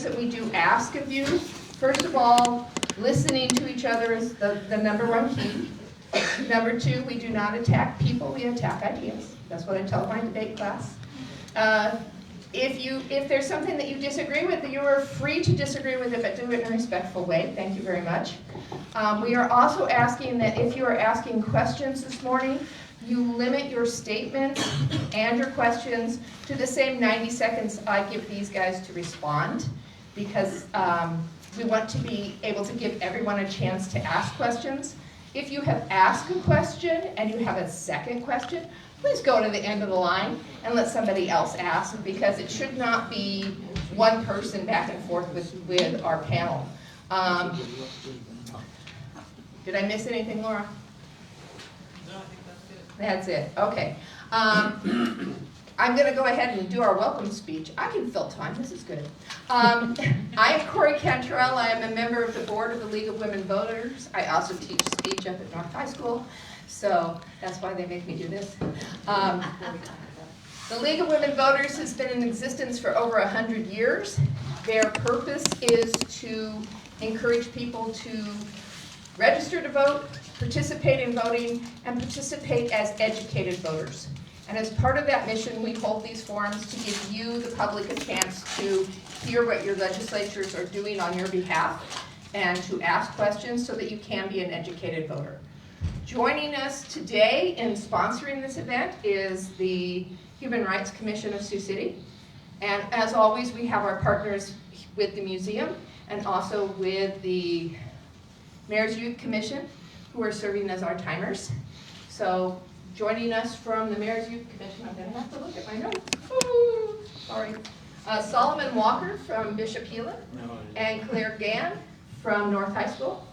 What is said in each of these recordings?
that we do ask of you. First of all, listening to each other is the number one key. Number two, we do not attack people, we attack ideas. That's what I tell my debate class. If there's something that you disagree with, you are free to disagree with it, but do it in a respectful way. Thank you very much. We are also asking that if you are asking questions this morning, you limit your statements and your questions to the same 90 seconds I give these guys to respond, because we want to be able to give everyone a chance to ask questions. If you have asked a question and you have a second question, please go to the end of the line and let somebody else ask, because it should not be one person back and forth with our panel. Did I miss anything, Laura? No, I think that's good. That's it, okay. I'm going to go ahead and do our welcome speech. I can fill time, this is good. I'm Corey Cantrell. I am a member of the board of the League of Women Voters. I also teach speech up at North High School, so that's why they make me do this. The League of Women Voters has been in existence for over 100 years. Their purpose is to encourage people to register to vote, participate in voting, and participate as educated voters. And as part of that mission, we hold these forums to give you, the public, a chance to hear what your legislatures are doing on your behalf and to ask questions so that you can be an educated voter. Joining us today in sponsoring this event is the Human Rights Commission of Sioux City. And as always, we have our partners with the museum and also with the Mayor's Youth Commission, who are serving as our timers. So joining us from the Mayor's Youth Commission, I'm going to have to look at my notes. Ooh, sorry. Solomon Walker from Bishop Heelan, and Claire Gann from North High School.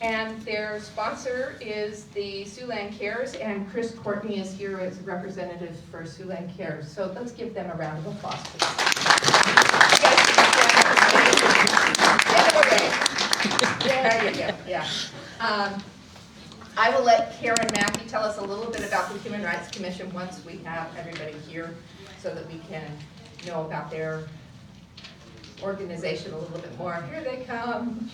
And their sponsor is the Siouxland Cares, and Chris Courtney is here as a representative for Siouxland Cares. So let's give them a round of applause. There you go, yeah. I will let Karen Mackey tell us a little bit about the Human Rights Commission once we have everybody here so that we can know about their organization a little bit more. Here they come.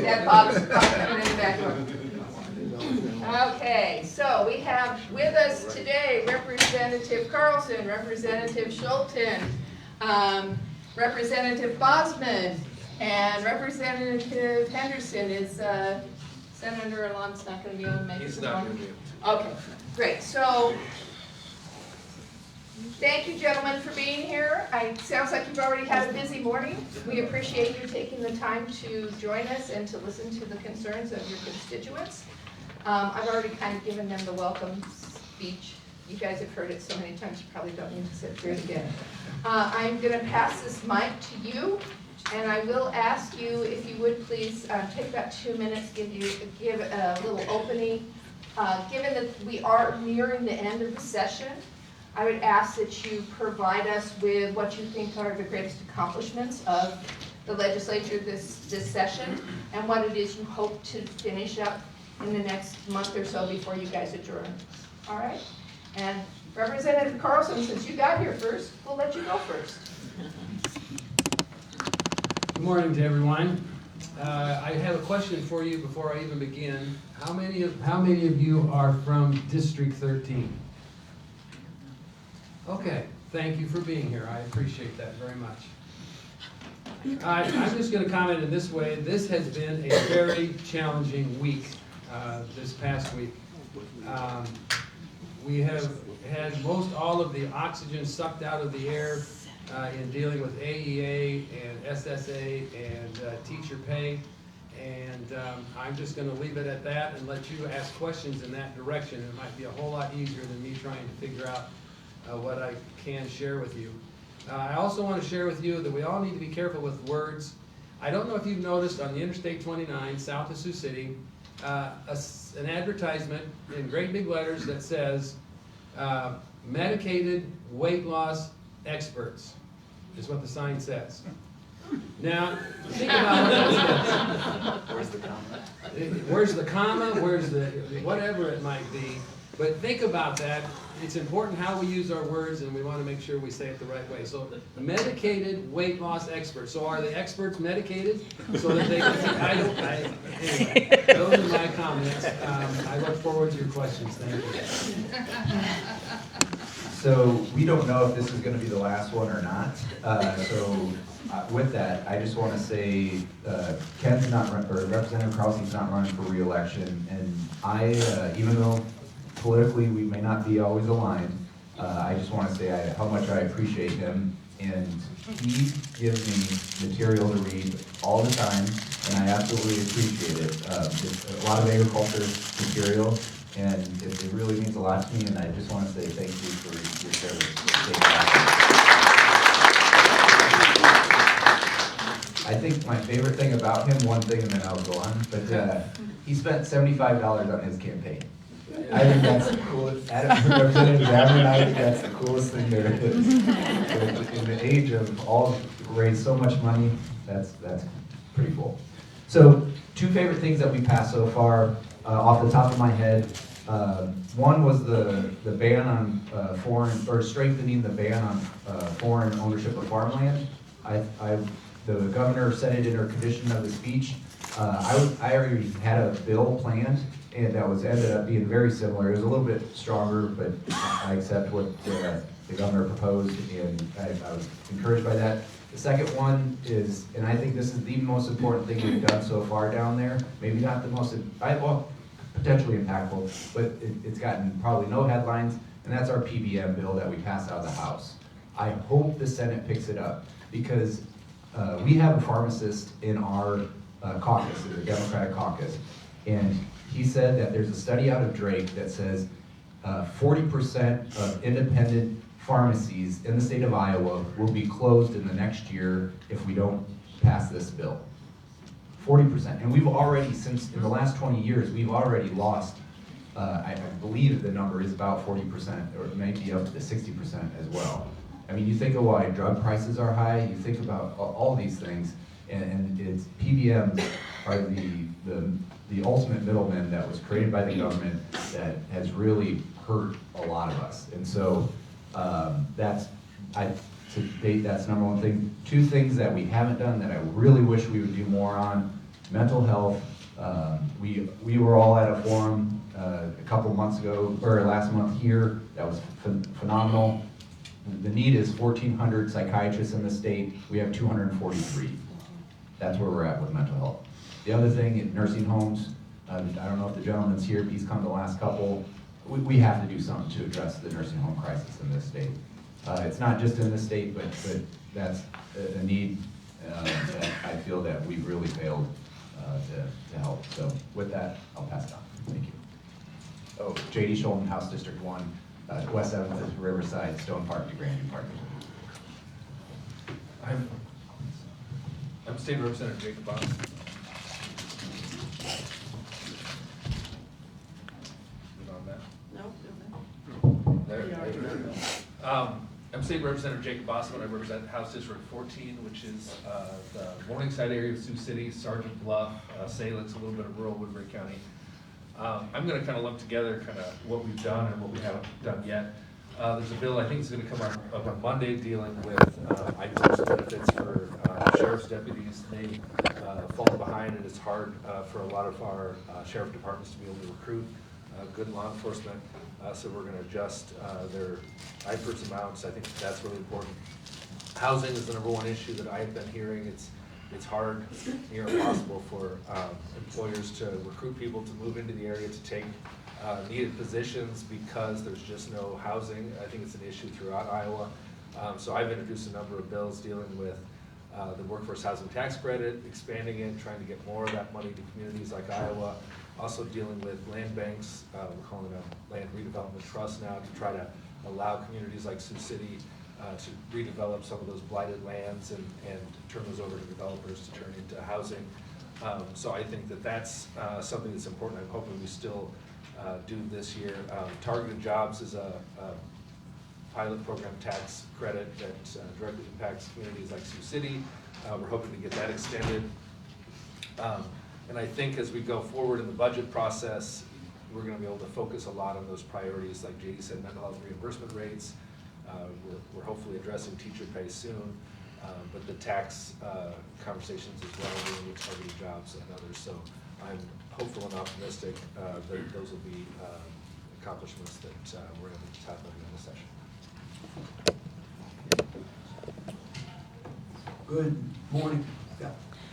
Yeah, Bob's coming in the back door. Okay, so we have with us today Representative Carlson, Representative Scholten, Representative Bossman, and Representative Henderson. Is Senator Alon's not going to be able to make it? He's not going to be able to. Okay, great. So thank you, gentlemen, for being here. It sounds like you've already had a busy morning. We appreciate you taking the time to join us and to listen to the concerns of your constituents. I've already kind of given them the welcome speech. You guys have heard it so many times, you probably don't need to sit through it again. I'm going to pass this mic to you, and I will ask you if you would please take about 2 minutes, give a little opening. Given that we are nearing the end of the session, I would ask that you provide us with what you think are the greatest accomplishments of the legislature this session, and what it is you hope to finish up in the next month or so before you guys adjourn. All right? And Representative Carlson, since you got here first, we'll let you go first. Good morning to everyone. I have a question for you before I even begin. How many of you are from District 13? Okay, thank you for being here. I appreciate that very much. I'm just going to comment in this way. This has been a very challenging week, this past week. We have had most all of the oxygen sucked out of the air in dealing with AEA and SSA and teacher pay. And I'm just going to leave it at that and let you ask questions in that direction. It might be a whole lot easier than me trying to figure out what I can share with you. I also want to share with you that we all need to be careful with words. I don't know if you've noticed on the Interstate 29 south of Sioux City, an advertisement in great big letters that says, medicated weight loss experts, is what the sign says. Now, think about this. Where's the comma? Where's the comma, where's the, whatever it might be. But think about that. It's important how we use our words, and we want to make sure we say it the right way. So, medicated weight loss experts. So are the experts medicated? So that they can, anyway, those are my comments. I look forward to your questions. Thank you. So we don't know if this is going to be the last one or not. With that, I just want to say Ken's not run, or Representative Carlson's not running for re-election, and I, even though politically we may not be always aligned, I just want to say how much I appreciate him, and he gives me material to read all the time, and I absolutely appreciate it. It's a lot of agriculture material, and it really means a lot to me, and I just want to say thank you for your service. I think my favorite thing about him, one thing and then I'll go on, but he spent $75 on his campaign. I think that's the coolest, Representative Abner and I think that's the coolest thing there is. In the age of all raised so much money, that's pretty cool. So, two favorite things that we passed so far, off the top of my head. One was the ban on foreign, or strengthening the ban on foreign ownership of farmland. The governor said it in her condition of the speech. I already had a bill planned, and that ended up being very similar. It was a little bit stronger, but I accept what the governor proposed, and I was encouraged by that. The second one is, and I think this is the most important thing we've done so far down there, maybe not the most, well, potentially impactful, but it's gotten probably no headlines, and that's our PBM bill that we passed out of the House. I hope the Senate picks it up, because we have a pharmacist in our caucus, the Democratic caucus, and he said that there's a study out of Drake that says 40% of independent pharmacies in the state of Iowa will be closed in the next year if we don't pass this bill. 40%. And we've already, since in the last 20 years, we've already lost, I believe the number is about 40%, or maybe up to 60% as well. I mean, you think of why drug prices are high, you think about all these things, and it's PBMs are the ultimate middleman that was created by the government that has really hurt a lot of us. And so to date, that's number one thing. Two things that we haven't done that I really wish we would do more on: mental health. We were all at a forum a couple months ago, or last month here, that was phenomenal. The need is 1,400 psychiatrists in the state. We have 243. That's where we're at with mental health. The other thing, in nursing homes, I don't know if the gentleman's here, he's come to the last couple. We have to do something to address the nursing home crisis in this state. It's not just in this state, but that's a need that I feel that we've really failed to help. So with that, I'll pass it on. Thank you. Oh, J.D. Scholten, House District 1. West 7th, Riverside, Stone Park to Grandview Park. I'm State Representative Jacob Bossman. On that? No. There. I'm State Representative Jacob Bossman. I represent House District 14, which is the Morningside area of Sioux City, Sergeant Bluff, Salix, a little bit of rural Woodbury County. I'm going to kind of lump together kind of what we've done and what we haven't done yet. There's a bill I think is going to come up on Monday dealing with items benefits for sheriff's deputies. They fall behind, and it's hard for a lot of our sheriff departments to be able to recruit good law enforcement. So we're going to adjust their IPERS amounts. I think that's really important. Housing is the number one issue that I've been hearing. It's hard, near impossible for employers to recruit people to move into the area to take needed positions because there's just no housing. I think it's an issue throughout Iowa. So I've introduced a number of bills dealing with the workforce housing tax credit, expanding it, trying to get more of that money to communities like Iowa. Also dealing with land banks. We're calling it a land redevelopment trust now to try to allow communities like Sioux City to redevelop some of those blighted lands and turn those over to developers to turn into housing. So I think that that's something that's important. I'm hoping we still do this year. Targeted jobs is a pilot program tax credit that directly impacts communities like Sioux City. We're hoping to get that extended. And I think as we go forward in the budget process, we're gonna be able to focus a lot on those priorities, like JD said, mental health reimbursement rates. We're hopefully addressing teacher pay soon, but the tax conversations as well, doing targeted jobs and others. So I'm hopeful and optimistic that those will be accomplishments that we're able to tackle in this session. Good morning. Yeah.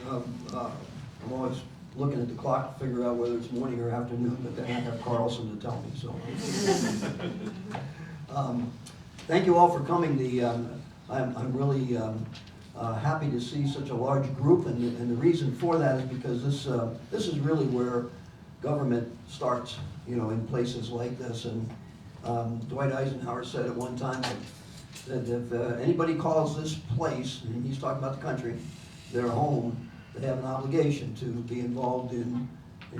I'm always looking at the clock to figure out whether it's morning or afternoon, but then I have Carlson to tell me, so. Thank you all for coming. I'm really happy to see such a large group, and the reason for that is because this is really where government starts, you know, in places like this. And Dwight Eisenhower said at one time that if anybody calls this place, and he's talking about the country, their home, they have an obligation to be involved in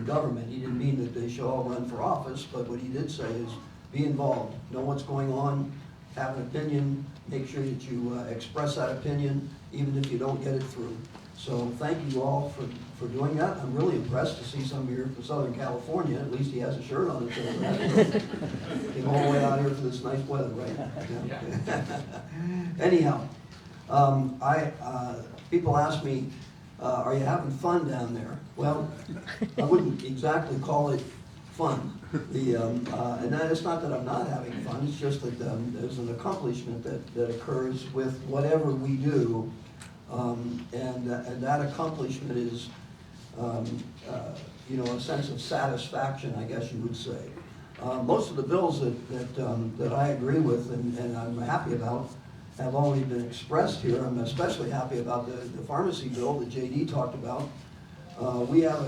government. He didn't mean that they should all run for office, but what he did say is be involved, know what's going on, have an opinion, make sure that you express that opinion, even if you don't get it through. So thank you all for doing that. I'm really impressed to see some here from Southern California. At least he has a shirt on. Came all the way out here for this nice weather, right? Yeah. Anyhow, people ask me, are you having fun down there? Well, I wouldn't exactly call it fun. And that it's not that I'm not having fun, it's just that there's an accomplishment that occurs with whatever we do, and that accomplishment is, you know, a sense of satisfaction, I guess you would say. Most of the bills that I agree with and I'm happy about have already been expressed here. I'm especially happy about the pharmacy bill that JD talked about. We have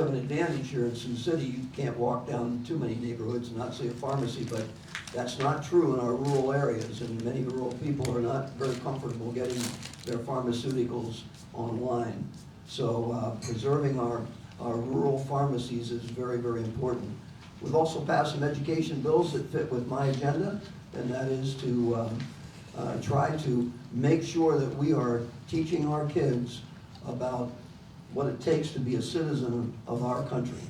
an advantage here in Sioux City. You can't walk down too many neighborhoods and not see a pharmacy, but that's not true in our rural areas, and many rural people are not very comfortable getting their pharmaceuticals online. So preserving our rural pharmacies is very, very important. We've also passed some education bills that fit with my agenda, and that is to try to make sure that we are teaching our kids about what it takes to be a citizen of our country,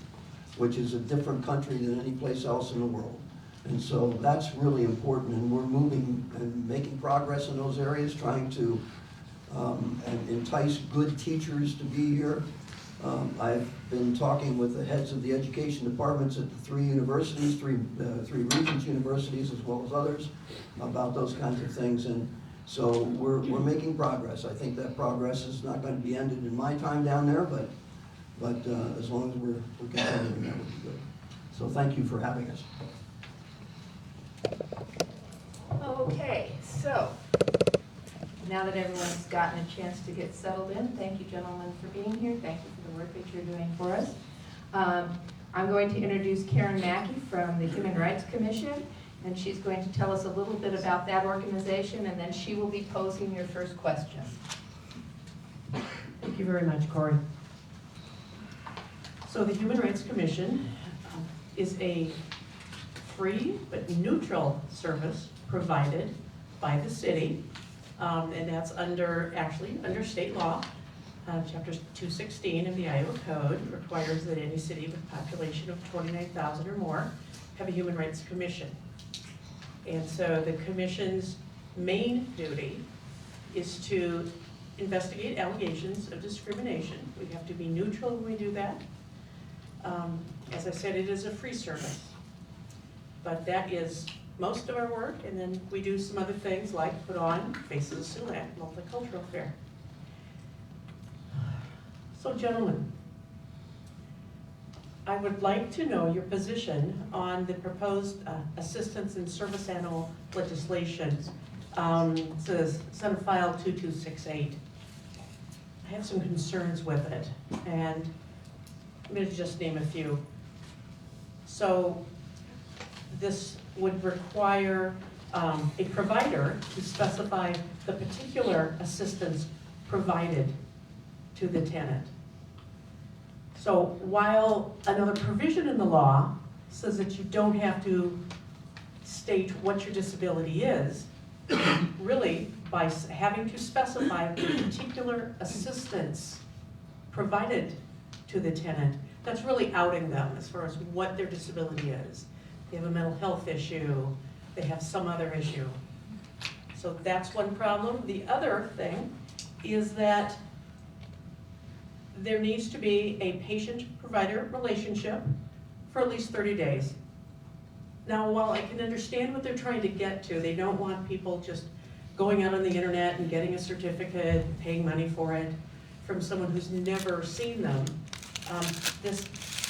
which is a different country than any place else in the world. And so that's really important, and we're moving and making progress in those areas, trying to entice good teachers to be here. I've been talking with the heads of the education departments at the three universities, three Regents universities as well as others, about those kinds of things. And so we're making progress. I think that progress is not going to be ended in my time down there, but as long as we're continuing, that would be good. So thank you for having us. Okay, so now that everyone's gotten a chance to get settled in, thank you gentlemen for being here. Thank you for the work that you're doing for us. I'm going to introduce Karen Mackey from the Human Rights Commission, and she's going to tell us a little bit about that organization, and then she will be posing your first question. Thank you very much, Corey. So the Human Rights Commission is a free but neutral service provided by the city, and that's under state law. Chapter 216 of the Iowa Code requires that any city with a population of 29,000 or more have a Human Rights Commission. And so the commission's main duty is to investigate allegations of discrimination. We have to be neutral when we do that. As I said, it is a free service, but that is most of our work, and then we do some other things like put on Faces of Siouxland Multicultural Fair. So gentlemen, I would like to know your position on the proposed assistance and service animal legislation. It says Senate File 2268. I have some concerns with it, and I'm going to just name a few. So this would require a provider to specify the particular assistance provided to the tenant. So while another provision in the law says that you don't have to state what your disability is, really, by having to specify the particular assistance provided to the tenant, that's really outing them as far as what their disability is. They have a mental health issue, they have some other issue. So that's one problem. The other thing is that there needs to be a patient-provider relationship for at least 30 days. Now, while I can understand what they're trying to get to, they don't want people just going out on the internet and getting a certificate, paying money for it from someone who's never seen them. This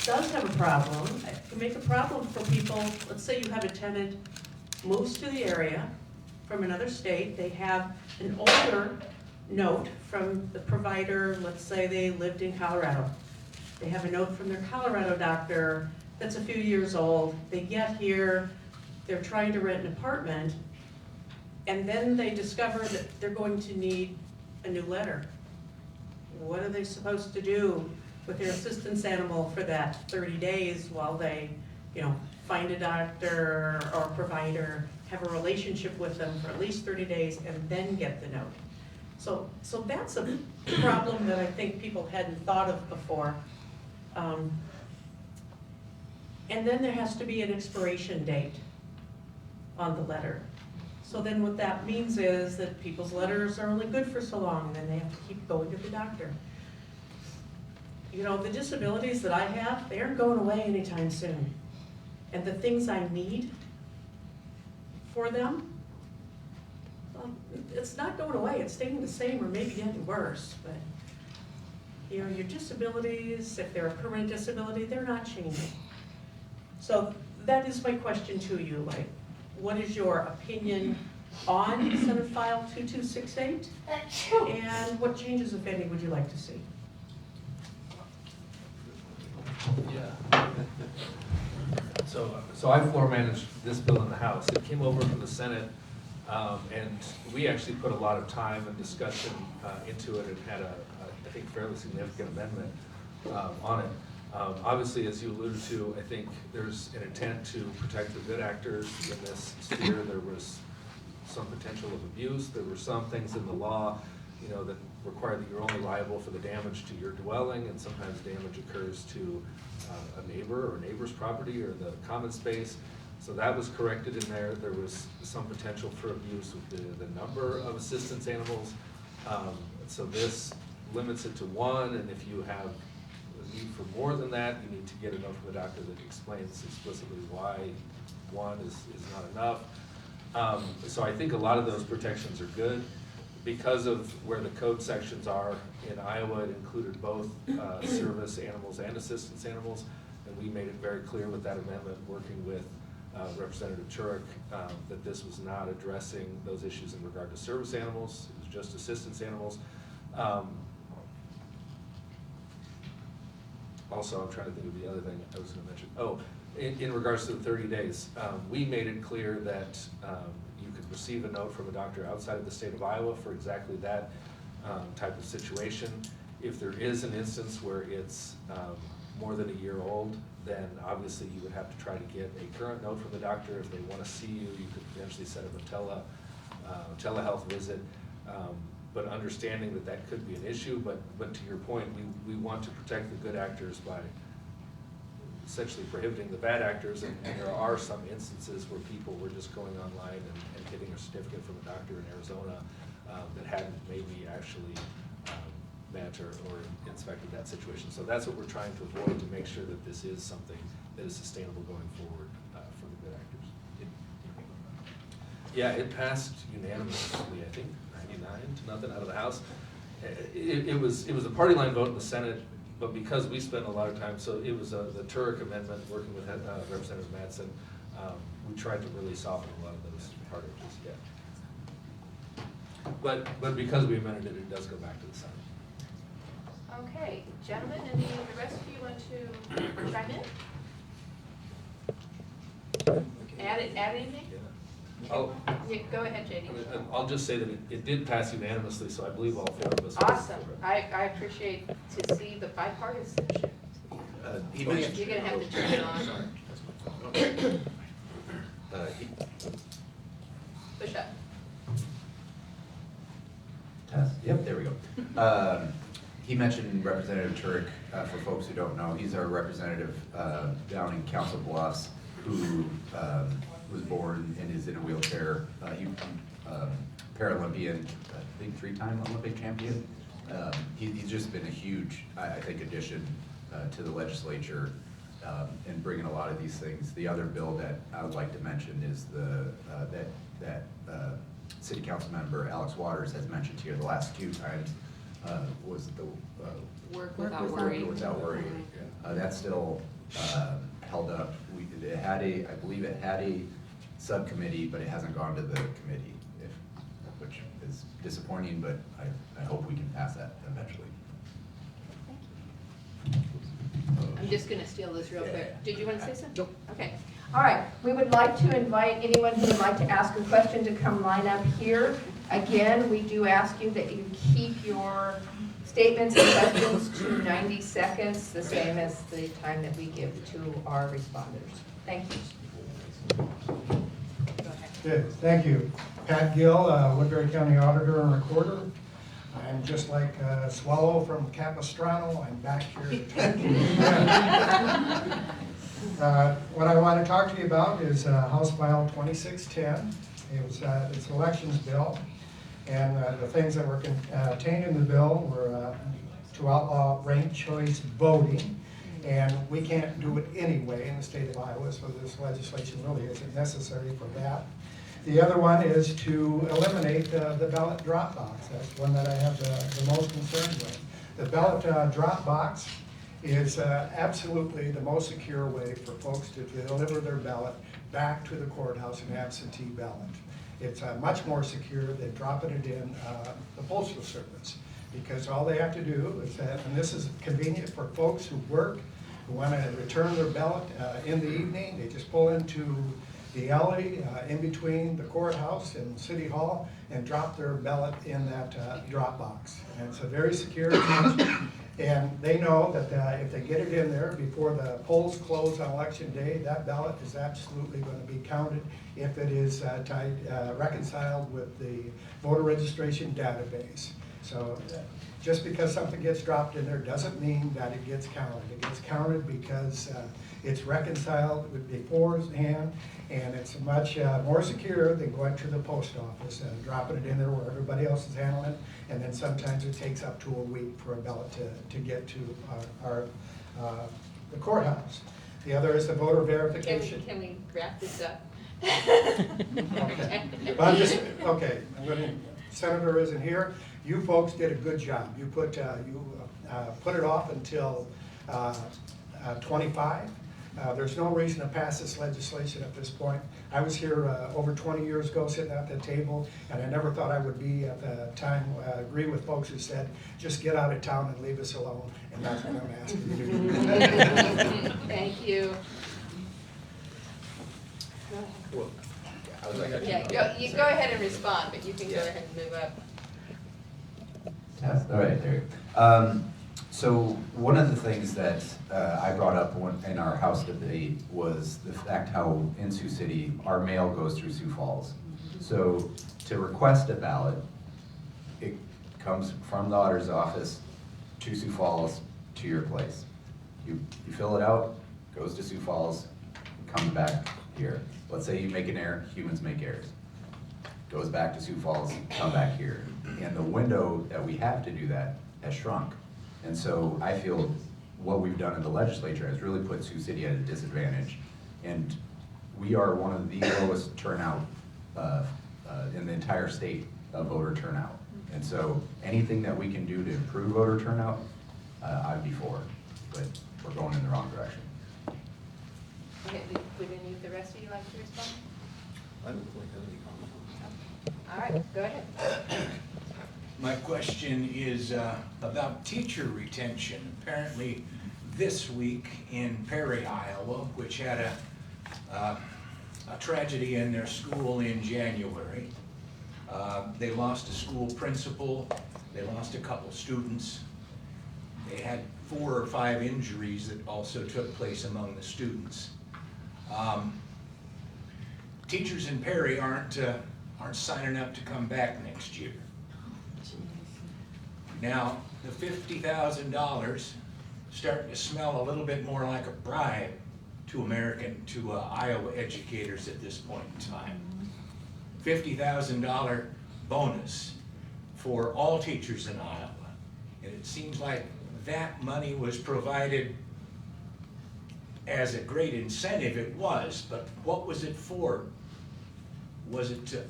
does have a problem. It can make a problem for people. Let's say you have a tenant moves to the area from another state. They have an older note from the provider. Let's say they lived in Colorado. They have a note from their Colorado doctor that's a few years old. They get here, they're trying to rent an apartment, and then they discover that they're going to need a new letter. What are they supposed to do with their assistance animal for that 30 days while they, find a doctor or provider, have a relationship with them for at least 30 days, and then get the note? So that's a problem that I think people hadn't thought of before. And then there has to be an expiration date on the letter. So then what that means is that people's letters are only good for so long, and then they have to keep going to the doctor. The disabilities that I have, they aren't going away anytime soon. And the things I need for them, well, it's not going away, it's staying the same or maybe getting worse. But your disabilities, if they're a permanent disability, they're not changing. So that is my question to you, what is your opinion on Senate File 2268? And what changes, if any, would you like to see? Yeah. So I floor managed this bill in the House. It came over from the Senate, and we actually put a lot of time and discussion into it and had I think, fairly significant amendment on it. Obviously, as you alluded to, I think there's an intent to protect the good actors in this sphere. There was some potential of abuse. There were some things in the law, that require that you're only liable for the damage to your dwelling, and sometimes damage occurs to a neighbor or neighbor's property or the common space. So that was corrected in there. There was some potential for abuse with the number of assistance animals. So this limits it to one, and if you have a need for more than that, you need to get a note from the doctor that explains explicitly why one is not enough. So I think a lot of those protections are good. Because of where the code sections are in Iowa, it included both service animals and assistance animals, and we made it very clear with that amendment, working with Representative Turek, that this was not addressing those issues in regard to service animals. It was just assistance animals. Also, I'm trying to think of the other thing I was going to mention. Oh, in regards to the 30 days, we made it clear that you could receive a note from a doctor outside of the state of Iowa for exactly that type of situation. If there is an instance where it's more than a year old, then obviously you would have to try to get a current note from the doctor. If they want to see you, you could potentially set up a telehealth visit. But understanding that that could be an issue, but to your point, we want to protect the good actors by essentially prohibiting the bad actors, and there are some instances where people were just going online and getting a certificate from a doctor in Arizona that hadn't maybe actually met or inspected that situation. So that's what we're trying to avoid, to make sure that this is something that is sustainable going forward for the good actors. Yeah, it passed unanimously, I think, 99-0 out of the House. It was a party line vote in the Senate, but because we spent a lot of time, so it was the Turek amendment, working with Representative Madsen, we tried to really soften a lot of those part issues, yeah. But because we amended it, it does go back to the Senate. Okay, gentlemen, and the rest of you want to chime in? Add anything? Yeah. Yeah, go ahead, JD. I'll just say that it did pass unanimously, so I believe all four of us. Awesome. I appreciate to see the bipartisanship. You're gonna have to turn it on. Push up. He mentioned Representative Turek. For folks who don't know, he's our representative down in Council Bluffs, who was born and is in a wheelchair. Paralympian, I think 3-time Olympic champion. He's just been a huge, I think, addition to the legislature in bringing a lot of these things. The other bill that I would like to mention is that City Council member Alex Waters has mentioned here the last 2 times was the Work without Work worry. Without Worry. That's still held up. I believe it had a subcommittee, but it hasn't gone to the committee, which is disappointing, but I hope we can pass that eventually. I'm just gonna steal this real quick. Did you want to say something? Okay. All right, we would like to invite anyone who would like to ask a question to come line up here. Again, we do ask you that you keep your statements and questions to 90 seconds, the same as the time that we give to our responders. Thank you. Go ahead. Good, thank you. Pat Gill, Woodbury County Auditor and Recorder. I'm just like Swallow from Capistrano, I'm back here to talk to you. What I want to talk to you about is House File 2610. It's elections bill, and the things that were contained in the bill were to outlaw ranked choice voting, and we can't do it anyway in the state of Iowa, so this legislation really isn't necessary for that. The other one is to eliminate the ballot drop box. That's one that I have the most concern with. The ballot drop box is absolutely the most secure way for folks to deliver their ballot back to the courthouse in absentee ballot. It's much more secure than dropping it in the postal service, because all they have to do is that, and this is convenient for folks who work, who want to return their ballot in the evening, they just pull into the alley in between the courthouse and City Hall and drop their ballot in that drop box. And it's a very secure thing. And they know that if they get it in there before the polls close on election day, that ballot is absolutely going to be counted if it is reconciled with the voter registration database. So just because something gets dropped in there doesn't mean that it gets counted. It gets counted because it's reconciled beforehand, and it's much more secure than going to the post office and dropping it in there where everybody else is handling it. And then sometimes it takes up to a week for a ballot to get to the courthouse. The other is the voter verification. Can we wrap this up? Okay. I'm just, okay, Senator isn't here. You folks did a good job. You put it off until 25. There's no reason to pass this legislation at this point. I was here over 20 years ago sitting at the table, and I never thought I would be at the time agree with folks who said, just get out of town and leave us alone. And that's what I'm asking you to do. Thank you. Well, Yeah, you go ahead and respond, but you can go ahead and move up. Yes, all right, there you go. So one of the things that I brought up in our House debate was the fact how in Sioux City, our mail goes through Sioux Falls. So to request a ballot, it comes from the auditor's office to Sioux Falls to your place. You fill it out, goes to Sioux Falls, comes back here. Let's say you make an error, humans make errors. Goes back to Sioux Falls, come back here. And the window that we have to do that has shrunk. And so I feel what we've done in the legislature has really put Sioux City at a disadvantage. And we are one of the lowest turnout in the entire state of voter turnout. And so anything that we can do to improve voter turnout, I'd be for, but we're going in the wrong direction. Okay, would any of the rest of you like to respond? I don't think I have any comment. All right, go ahead. My question is about teacher retention. Apparently this week in Perry, Iowa, which had a tragedy in their school in January, they lost a school principal, they lost a couple students. They had 4 or 5 injuries that also took place among the students. Teachers in Perry aren't signing up to come back next year. Now, the $50,000 starting to smell a little bit more like a bribe to Iowa educators at this point in time. $50,000 bonus for all teachers in Iowa. And it seems like that money was provided as a great incentive. It was, but what was it for? Was it to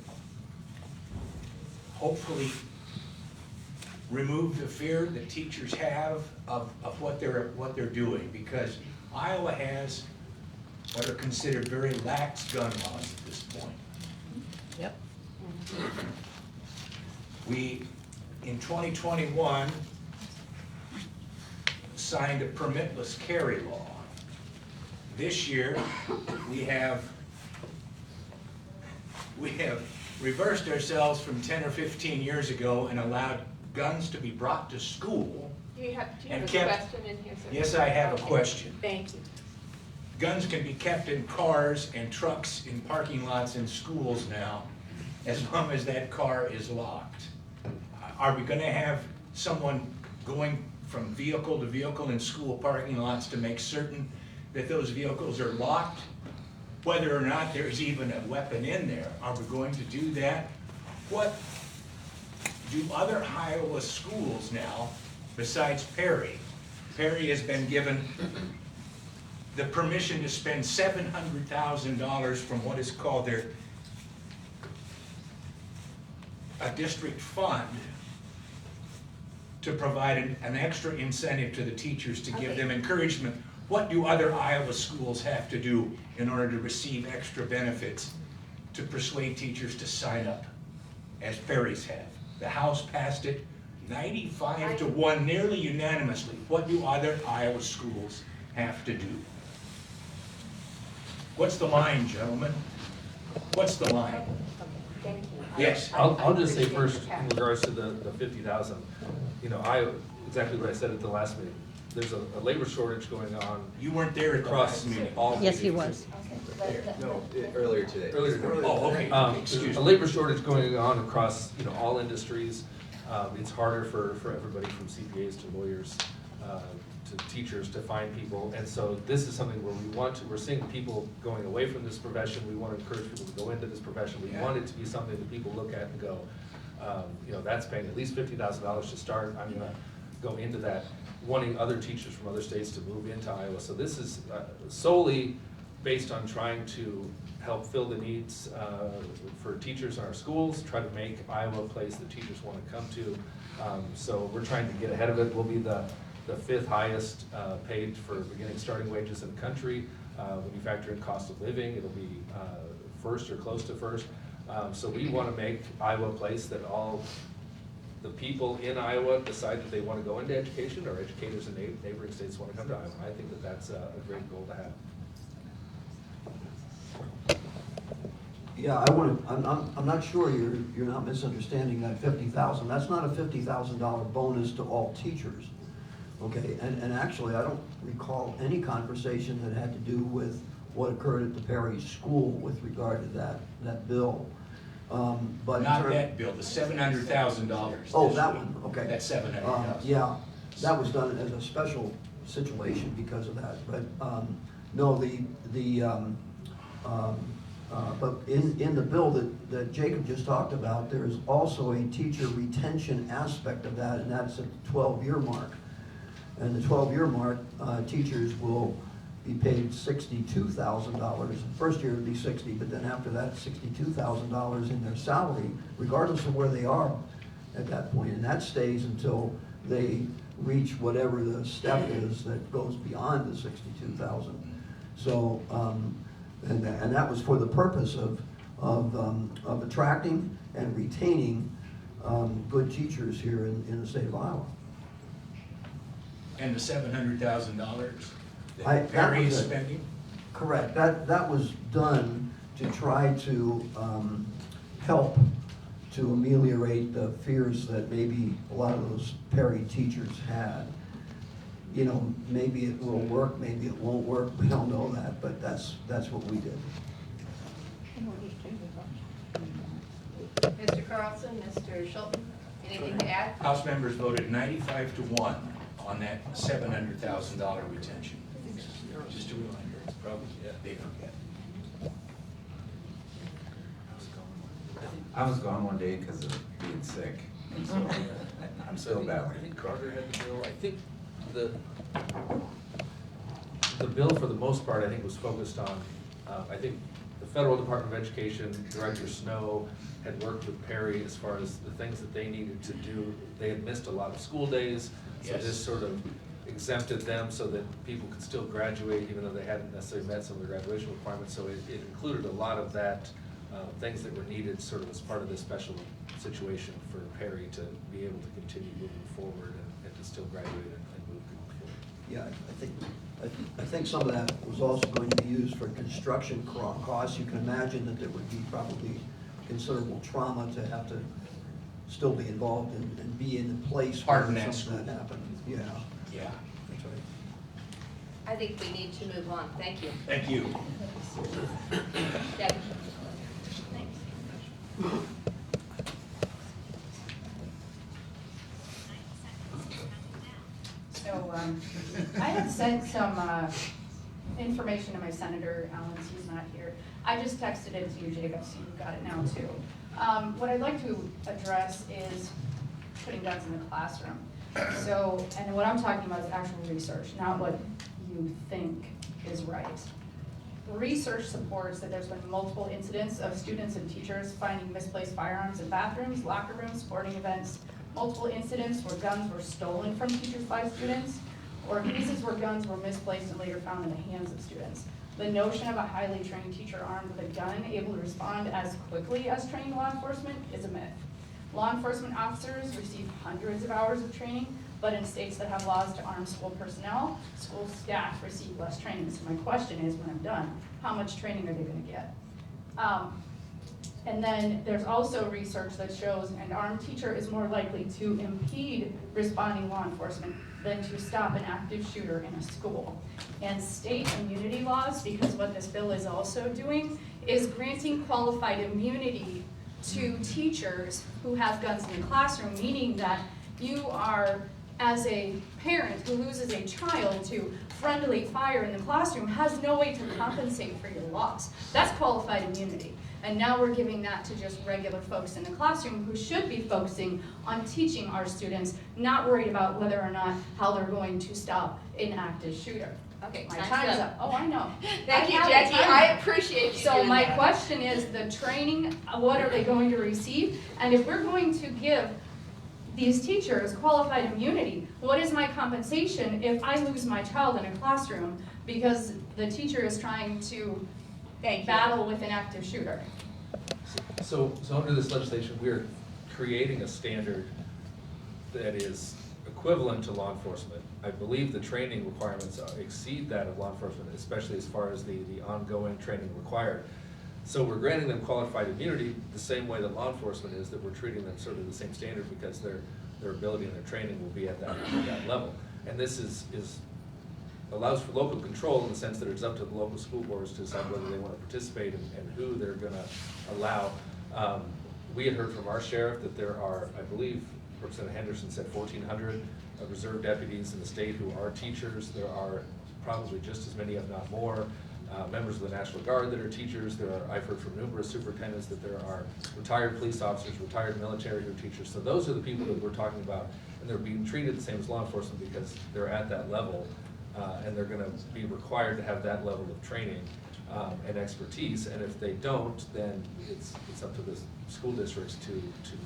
hopefully remove the fear that teachers have of what they're doing? Because Iowa has what are considered very lax gun laws at this point. Yep. We, in 2021, signed a permitless carry law. This year, we have reversed ourselves from 10 or 15 years ago and allowed guns to be brought to school. Do you have And a kept- question in here, sir? Yes, I have a Okay. question. Thank you. Guns can be kept in cars and trucks in parking lots in schools now, as long as that car is locked. Are we gonna have someone going from vehicle to vehicle in school parking lots to make certain that those vehicles are locked? Whether or not there's even a weapon in there, are we going to do that? What do other Iowa schools now, besides Perry? Perry has been given the permission to spend $700,000 from what is called a district fund to provide an extra incentive to the teachers to give them encouragement. What do other Iowa schools have to do in order to receive extra benefits to persuade teachers to sign up, as Perry's have? The House passed it 95-1, nearly unanimously. What do other Iowa schools have to do? What's the line, gentlemen? What's the line? Thank you. Yes. I'll just say first, in regards to the 50,000, you know, exactly what I said at the last meeting. There's a labor shortage going on You weren't there at the across last meeting. all. Yes, he meetings. was. No, earlier today. Earlier today. Oh, okay, excuse A me. labor shortage going on across, you know, all industries. It's harder for everybody from CPAs to lawyers, to teachers to find people. And so this is something where we're seeing people going away from this profession. We want to encourage people to go into this profession. We want it to be something that people look at and go, you know, that's paying at least $50,000 to start. I'm gonna go into that, wanting other teachers from other states to move into Iowa. So this is solely based on trying to help fill the needs for teachers in our schools, try to make Iowa a place that teachers want to come to. So we're trying to get ahead of it. We'll be the fifth highest paid for beginning starting wages in the country. When you factor in cost of living, it'll be first or close to first. So we want to make Iowa a place that all the people in Iowa decide that they want to go into education, or educators in neighboring states want to come to Iowa. I think that that's a great goal to have. Yeah, I'm not sure you're not misunderstanding that 50,000. That's not a $50,000 bonus to all teachers. Okay, and actually, I don't recall any conversation that had to do with what occurred at the Perry School with regard to that bill. But Not that bill, the $700,000. Oh, that one, okay. That's $700,000. Yeah, that was done as a special situation because of that, but, no, but in the bill that Jacob just talked about, there's also a teacher retention aspect of that, and that's at the 12-year mark. And the 12-year mark, teachers will be paid $62,000. First year would be 60, but then after that, $62,000 in their salary, regardless of where they are at that point. And that stays until they reach whatever the step is that goes beyond the 62,000. So, and that was for the purpose of attracting and retaining good teachers here in the state of Iowa. And the $700,000 I- that that Perry was is it. spending? Correct. That was done to try to help to ameliorate the fears that maybe a lot of those Perry teachers had. You know, maybe it will work, maybe it won't work. We don't know that, but that's what we did. Mr. Carlson, Mr. Scholten? Anything to add? House members voted 95-1 on that $700,000 retention. Just a reminder. Probably, yeah. They forget. I was gone one day because of being sick, and so I'm still I battling. think Carter had the bill. I think the bill for the most part, I think, was focused on, I think the Federal Department of Education, Director Snow had worked with Perry as far as the things that they needed to do. They had missed a lot of school days, so Yes. this sort of exempted them so that people could still graduate even though they hadn't necessarily met some of the graduation requirements. So it included a lot of that, things that were needed sort of as part of this special situation for Perry to be able to continue moving forward and to still graduate and move people forward. Yeah, I think some of that was also going to be used for construction costs. You can imagine that there would be probably considerable trauma to have to still be involved and be in the place Part where in that something that happened. Yeah, Yeah. that's right. I think we need to move on. Thank you. Thank you. Deb? So, I had sent some, information to my senator, Alan, he's not here. I just texted it to you, Jacob, so you've got it now too. What I'd like to address is putting guns in the classroom. So, and what I'm talking about is actual research, not what you think is right. Research supports that there's been multiple incidents of students and teachers finding misplaced firearms in bathrooms, locker rooms, sporting events, multiple incidents where guns were stolen from teachers by students, or cases where guns were misplaced and later found in the hands of students. The notion of a highly trained teacher armed with a gun able to respond as quickly as trained law enforcement is a myth. Law enforcement officers receive hundreds of hours of training, but in states that have laws to arm school personnel, school staff receive less training. So my question is, when I'm done, how much training are they gonna get? And then there's also research that shows an armed teacher is more likely to impede responding law enforcement than to stop an active shooter in a school. And state immunity laws, because what this bill is also doing, is granting qualified immunity to teachers who have guns in the classroom, meaning that you are, as a parent who loses a child to friendly fire in the classroom, has no way to compensate for your loss. That's qualified immunity. And now we're giving that to just regular folks in the classroom who should be focusing on teaching our students, not worried about whether or not how they're going to stop an active shooter. Okay, My time's time's up. up. Oh, I know. Thank you, I have a Jackie. timer. I appreciate you So doing my that. question is, the training, what are they going to receive? And if we're going to give these teachers qualified immunity, what is my compensation if I lose my child in a classroom because the teacher is trying to battle with an active shooter? So under this legislation, we're creating a standard that is equivalent to law enforcement. I believe the training requirements exceed that of law enforcement, especially as far as the ongoing training required. So we're granting them qualified immunity the same way that law enforcement is, that we're treating them sort of the same standard because their ability and their training will be at that level. And this allows for local control in the sense that it's up to the local school boards to decide whether they want to participate and who they're going to allow. We had heard from our sheriff that there are, I believe, Representative Henderson said 1,400 reserve deputies in the state who are teachers. There are probably just as many, if not more, members of the National Guard that are teachers. I've heard from numerous superintendents that there are retired police officers, retired military who are teachers. So those are the people that we're talking about, and they're being treated the same as law enforcement because they're at that level, and they're gonna be required to have that level of training and expertise. And if they don't, then it's up to the school districts to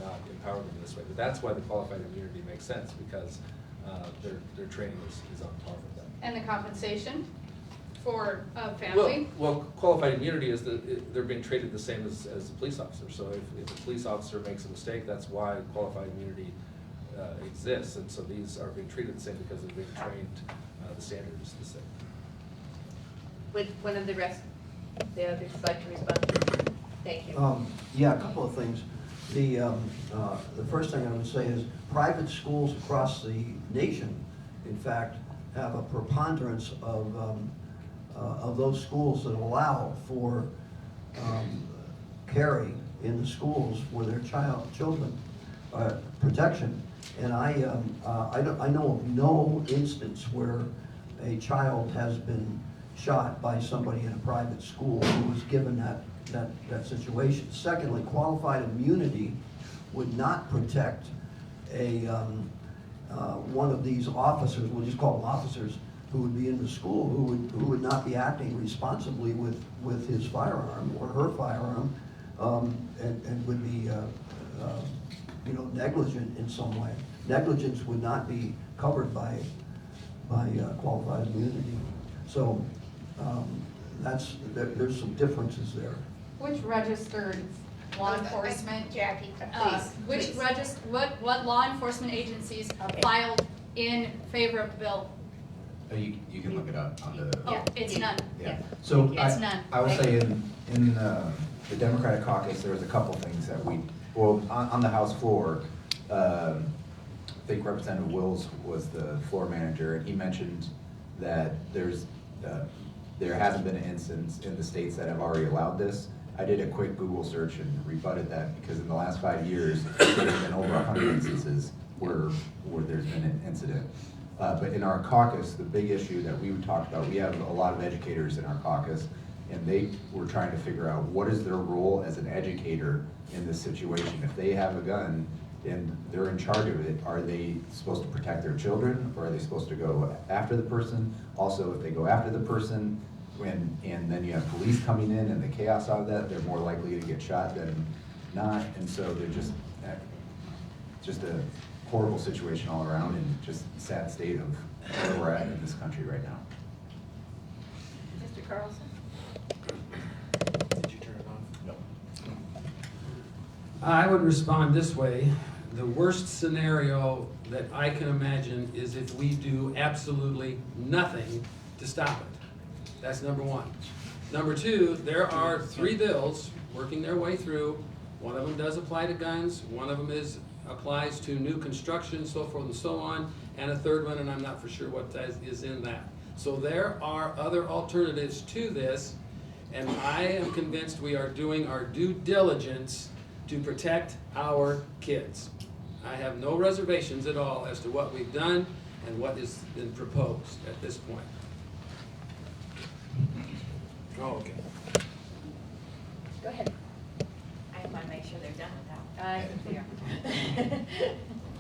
not empower them this way. But that's why the qualified immunity makes sense, because their training is on par with that. And the compensation for a family? Well, qualified immunity is that they're being treated the same as a police officer. So if a police officer makes a mistake, that's why qualified immunity exists. And so these are being treated the same because they're being trained, the standard is the same. Would one of the others like to respond? Thank you. Yeah, a couple of things. The first thing I would say is private schools across the nation, in fact, have a preponderance of those schools that allow for carry in the schools for their children. protection. And I know of no instance where a child has been shot by somebody in a private school who was given that situation. Secondly, qualified immunity would not protect one of these officers, we'll just call them officers, who would be in the school, who would not be acting responsibly with his firearm or her firearm, and would be negligent in some way. Negligence would not be covered by qualified immunity. So there's some differences there. Which registered law enforcement, Jackie, which please. what law enforcement agencies Okay. filed in favor of the bill? You can look it up on the. Oh, it's none. Yeah, so It's none. I will say in the Democratic caucus, there was a couple things that on the House floor, I think Representative Wills was the floor manager, and he mentioned that there hasn't been an instance in the states that have already allowed this. I did a quick Google search and rebutted that, because in the last 5 years, there's been over 100 instances where there's been an incident. But in our caucus, the big issue that we talked about, we have a lot of educators in our caucus, and they were trying to figure out what is their role as an educator in this situation. If they have a gun and they're in charge of it, are they supposed to protect their children, or are they supposed to go after the person? Also, if they go after the person, and then you have police coming in and the chaos out of that, they're more likely to get shot than not. And so they're just a horrible situation all around, and just a sad state of where we're at in this country right now. Mr. Carlson? Did you turn it on? No. I would respond this way. The worst scenario that I can imagine is if we do absolutely nothing to stop it. That's number one. Number two, there are 3 bills working their way through. One of them does apply to guns, one of them applies to new construction, so forth and so on, and a third one, and I'm not for sure what is in that. So there are other alternatives to this, and I am convinced we are doing our due diligence to protect our kids. I have no reservations at all as to what we've done and what has been proposed at this point. Oh, okay. Go ahead. I want to make sure they're done with that. I think they are.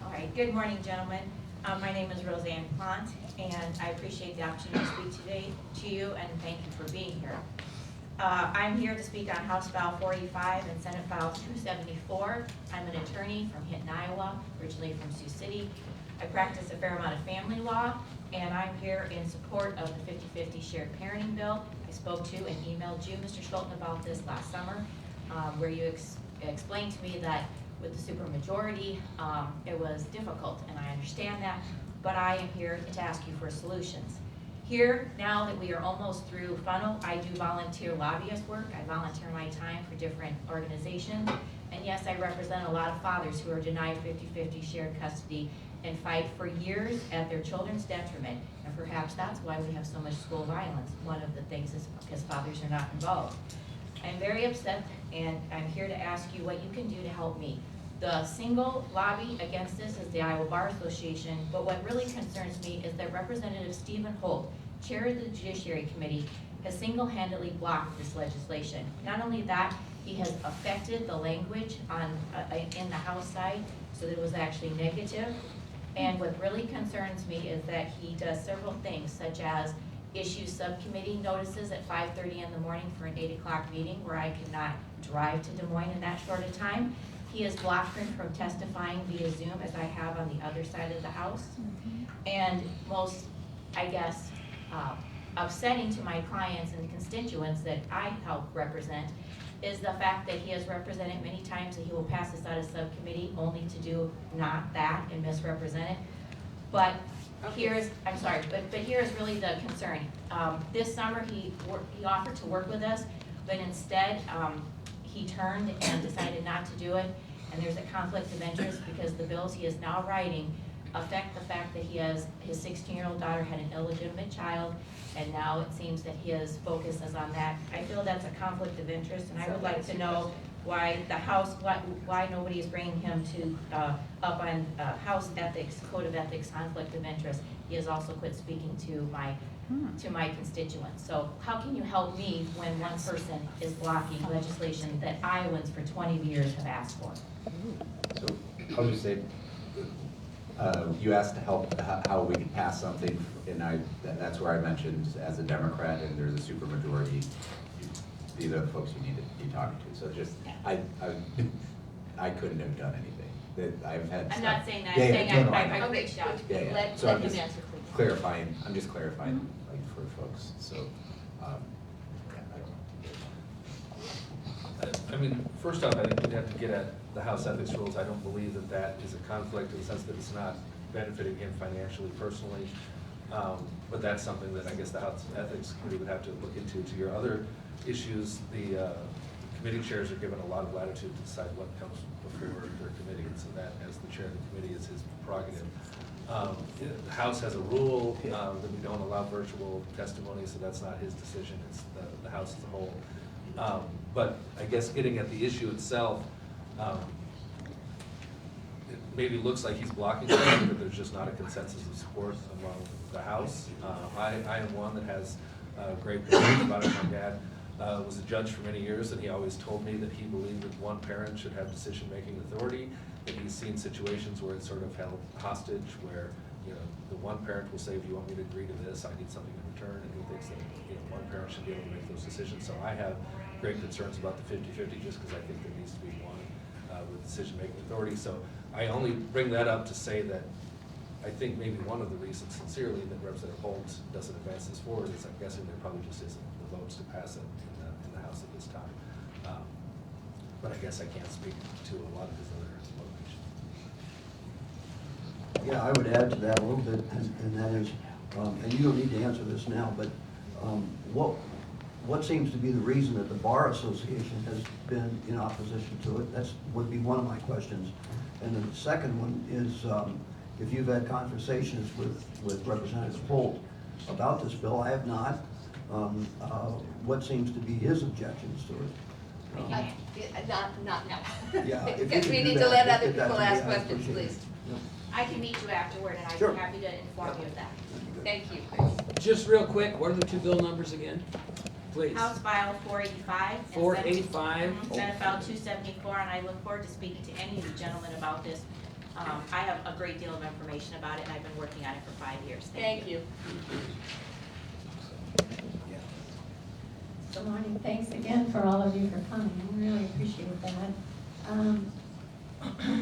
All right, good morning, gentlemen. My name is Roseanne Plant, and I appreciate the opportunity to speak today to you, and thank you for being here. I'm here to speak on House File 485 and Senate File 274. I'm an attorney from Hinton, Iowa, originally from Sioux City. I practice a fair amount of family law, and I'm here in support of the 50-50 shared parenting bill. I spoke to and emailed you, Mr. Scholten, about this last summer, where you explained to me that with the supermajority, it was difficult, and I understand that, but I am here to ask you for solutions. Here, now that we are almost through funnel, I do volunteer lobbyist work. I volunteer my time for different organizations, and yes, I represent a lot of fathers who are denied 50-50 shared custody and fight for years at their children's detriment, and perhaps that's why we have so much school violence. One of the things is because fathers are not involved. I'm very upset, and I'm here to ask you what you can do to help me. The single lobby against this is the Iowa Bar Association, but what really concerns me is that Representative Stephen Holt, chair of the Judiciary Committee, has single-handedly blocked this legislation. Not only that, he has affected the language in the House side so that it was actually negative. And what really concerns me is that he does several things, such as issue subcommittee notices at 5:30 in the morning for an 8 o'clock meeting where I cannot drive to Des Moines in that short a time. He has blocked me from testifying via Zoom, as I have on the other side of the House. And most, I guess, upsetting to my clients and constituents that I help represent is the fact that he has represented many times that he will pass this out of subcommittee only to do not that and misrepresent it. But here's, I'm sorry, but here's really the concern. This summer he offered to work with us, but instead he turned and decided not to do it. And there's a conflict of interest because the bills he is now writing affect the fact that he has, his 16-year-old daughter had an illegitimate child, and now it seems that his focus is on that. I feel that's a conflict of interest, and I would like to know why the House, why nobody is bringing him to, up on House ethics, code of ethics, conflict of interest. He has also quit speaking to my constituents. So how can you help me when one person is blocking legislation that Iowans for 20 years have asked for? So I'll just say, you asked to help how we can pass something, and that's where I mentioned as a Democrat and there's a supermajority, these are the folks you need to be talking to. So just, I couldn't have done anything. That I've had. I'm not saying that, Yeah, I'm yeah, saying no, no, I Okay, reached out. Yeah, yeah. Let So I'm him just answer, please. clarifying, I'm just clarifying, like, for folks, so, yeah, I don't. I mean, first off, I think we'd have to get at the House ethics rules. I don't believe that that is a conflict in the sense that it's not benefiting him financially, personally. But that's something that I guess the House Ethics Committee would have to look into. To your other issues, the committee chairs are given a lot of latitude to decide what comes before their committee, and so that, as the chair of the committee, is his prerogative. The House has a rule that we don't allow virtual testimony, so that's not his decision, it's the House as a whole. But I guess getting at the issue itself, it maybe looks like he's blocking something, but there's just not a consensus of support among the House. I am one that has great concerns about it. My dad was a judge for many years, and he always told me that he believed that one parent should have decision-making authority, and he's seen situations where it's sort of held hostage, where, you know, the one parent will say, if you want me to agree to this, I need something in return, and he thinks that, you know, one parent should be able to make those decisions. So I have great concerns about the 50-50, just because I think there needs to be one with decision-making authority. So I only bring that up to say that I think maybe one of the reasons, sincerely, that Representative Holt doesn't advance this forward is I'm guessing there probably just isn't the votes to pass it in the House at this time. But I guess I can't speak to a lot of his other motivations. Yeah, I would add to that a little bit, and that is, and you don't need to answer this now, but what seems to be the reason that the Bar Association has been in opposition to it? That would be one of my questions. And then the second one is, if you've had conversations with Representative Holt about this bill. I have not. What seems to be his objections to it? Not now. Yeah, if you Because could we do need that, to let if other that people could be, ask I'd questions, appreciate it. please. I can meet you afterward, and I'd Sure. be happy to inform you of that. Thank you. Just real quick, what are the two bill numbers again, please? House File 485. and 485. Senate File 274, and I look forward to speaking to any of you gentlemen about this. I have a great deal of information about it, and I've been working on it for 5 years. Thank you. Good morning. Thanks again for all of you for coming. I really appreciate that. I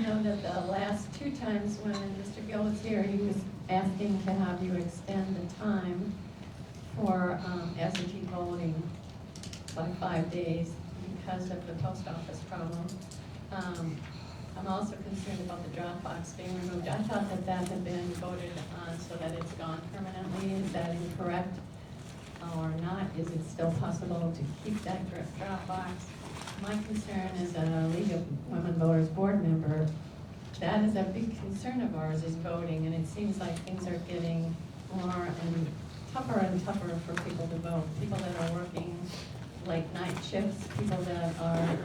know that the last two times when Mr. Gill was here, he was asking to have you extend the time for absentee voting by 5 days because of the post office problem. I'm also concerned about the drop box being removed. I thought that that had been voted on so that it's gone permanently. Is that incorrect or not? Is it still possible to keep that drop box? My concern as a League of Women Voters board member, that is a big concern of ours, is voting, and it seems like things are getting more and tougher for people to vote. People that are working late night shifts, people that are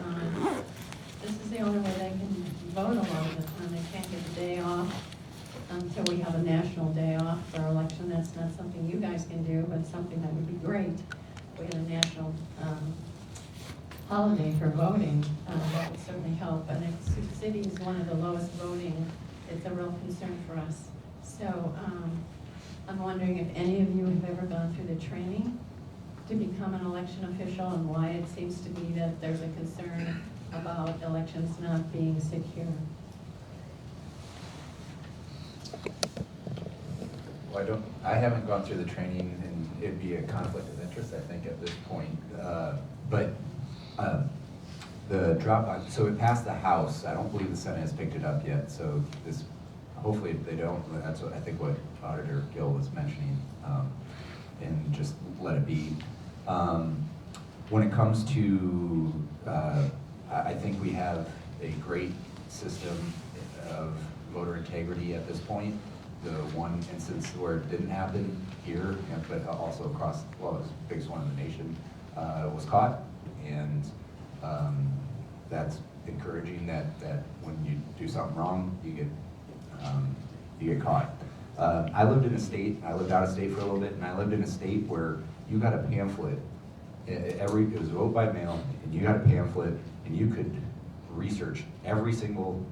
this is the only way they can vote a lot of the time. They can't get a day off until we have a national day off for election. That's not something you guys can do, but something that would be great. If we had a national holiday for voting, that would certainly help. And if Sioux City is one of the lowest voting, it's a real concern for us. So I'm wondering if any of you have ever gone through the training to become an election official, and why it seems to be that there's a concern about elections not being secure. Well, I haven't gone through the training, and it'd be a conflict of interest, I think, at this point. But the drop, so it passed the House. I don't believe the Senate has picked it up yet, so this, hopefully they don't. That's what I think what Auditor Gill was mentioning, and just let it be. When it comes to, I think we have a great system of voter integrity at this point. The one instance where it didn't happen here, but also across, well, it was the biggest one in the nation, was caught. And that's encouraging that when you do something wrong, you get caught. I lived out of state for a little bit, and I lived in a state where you got a pamphlet, it was vote by mail, and you got a pamphlet, and you could research every single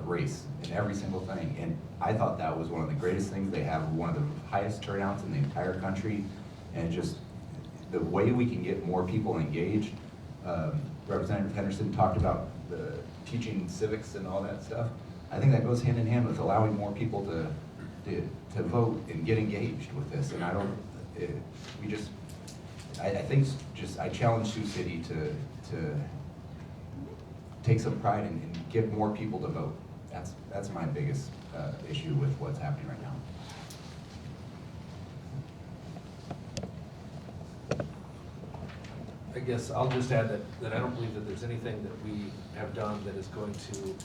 race and every single thing. And I thought that was one of the greatest things. They have one of the highest turnouts in the entire country, and just the way we can get more people engaged. Representative Henderson talked about the teaching civics and all that stuff. I think that goes hand in hand with allowing more people to vote and get engaged with this. And I challenge Sioux City to take some pride and get more people to vote. That's my biggest issue with what's happening right now. I guess I'll just add that I don't believe that there's anything that we have done that is going to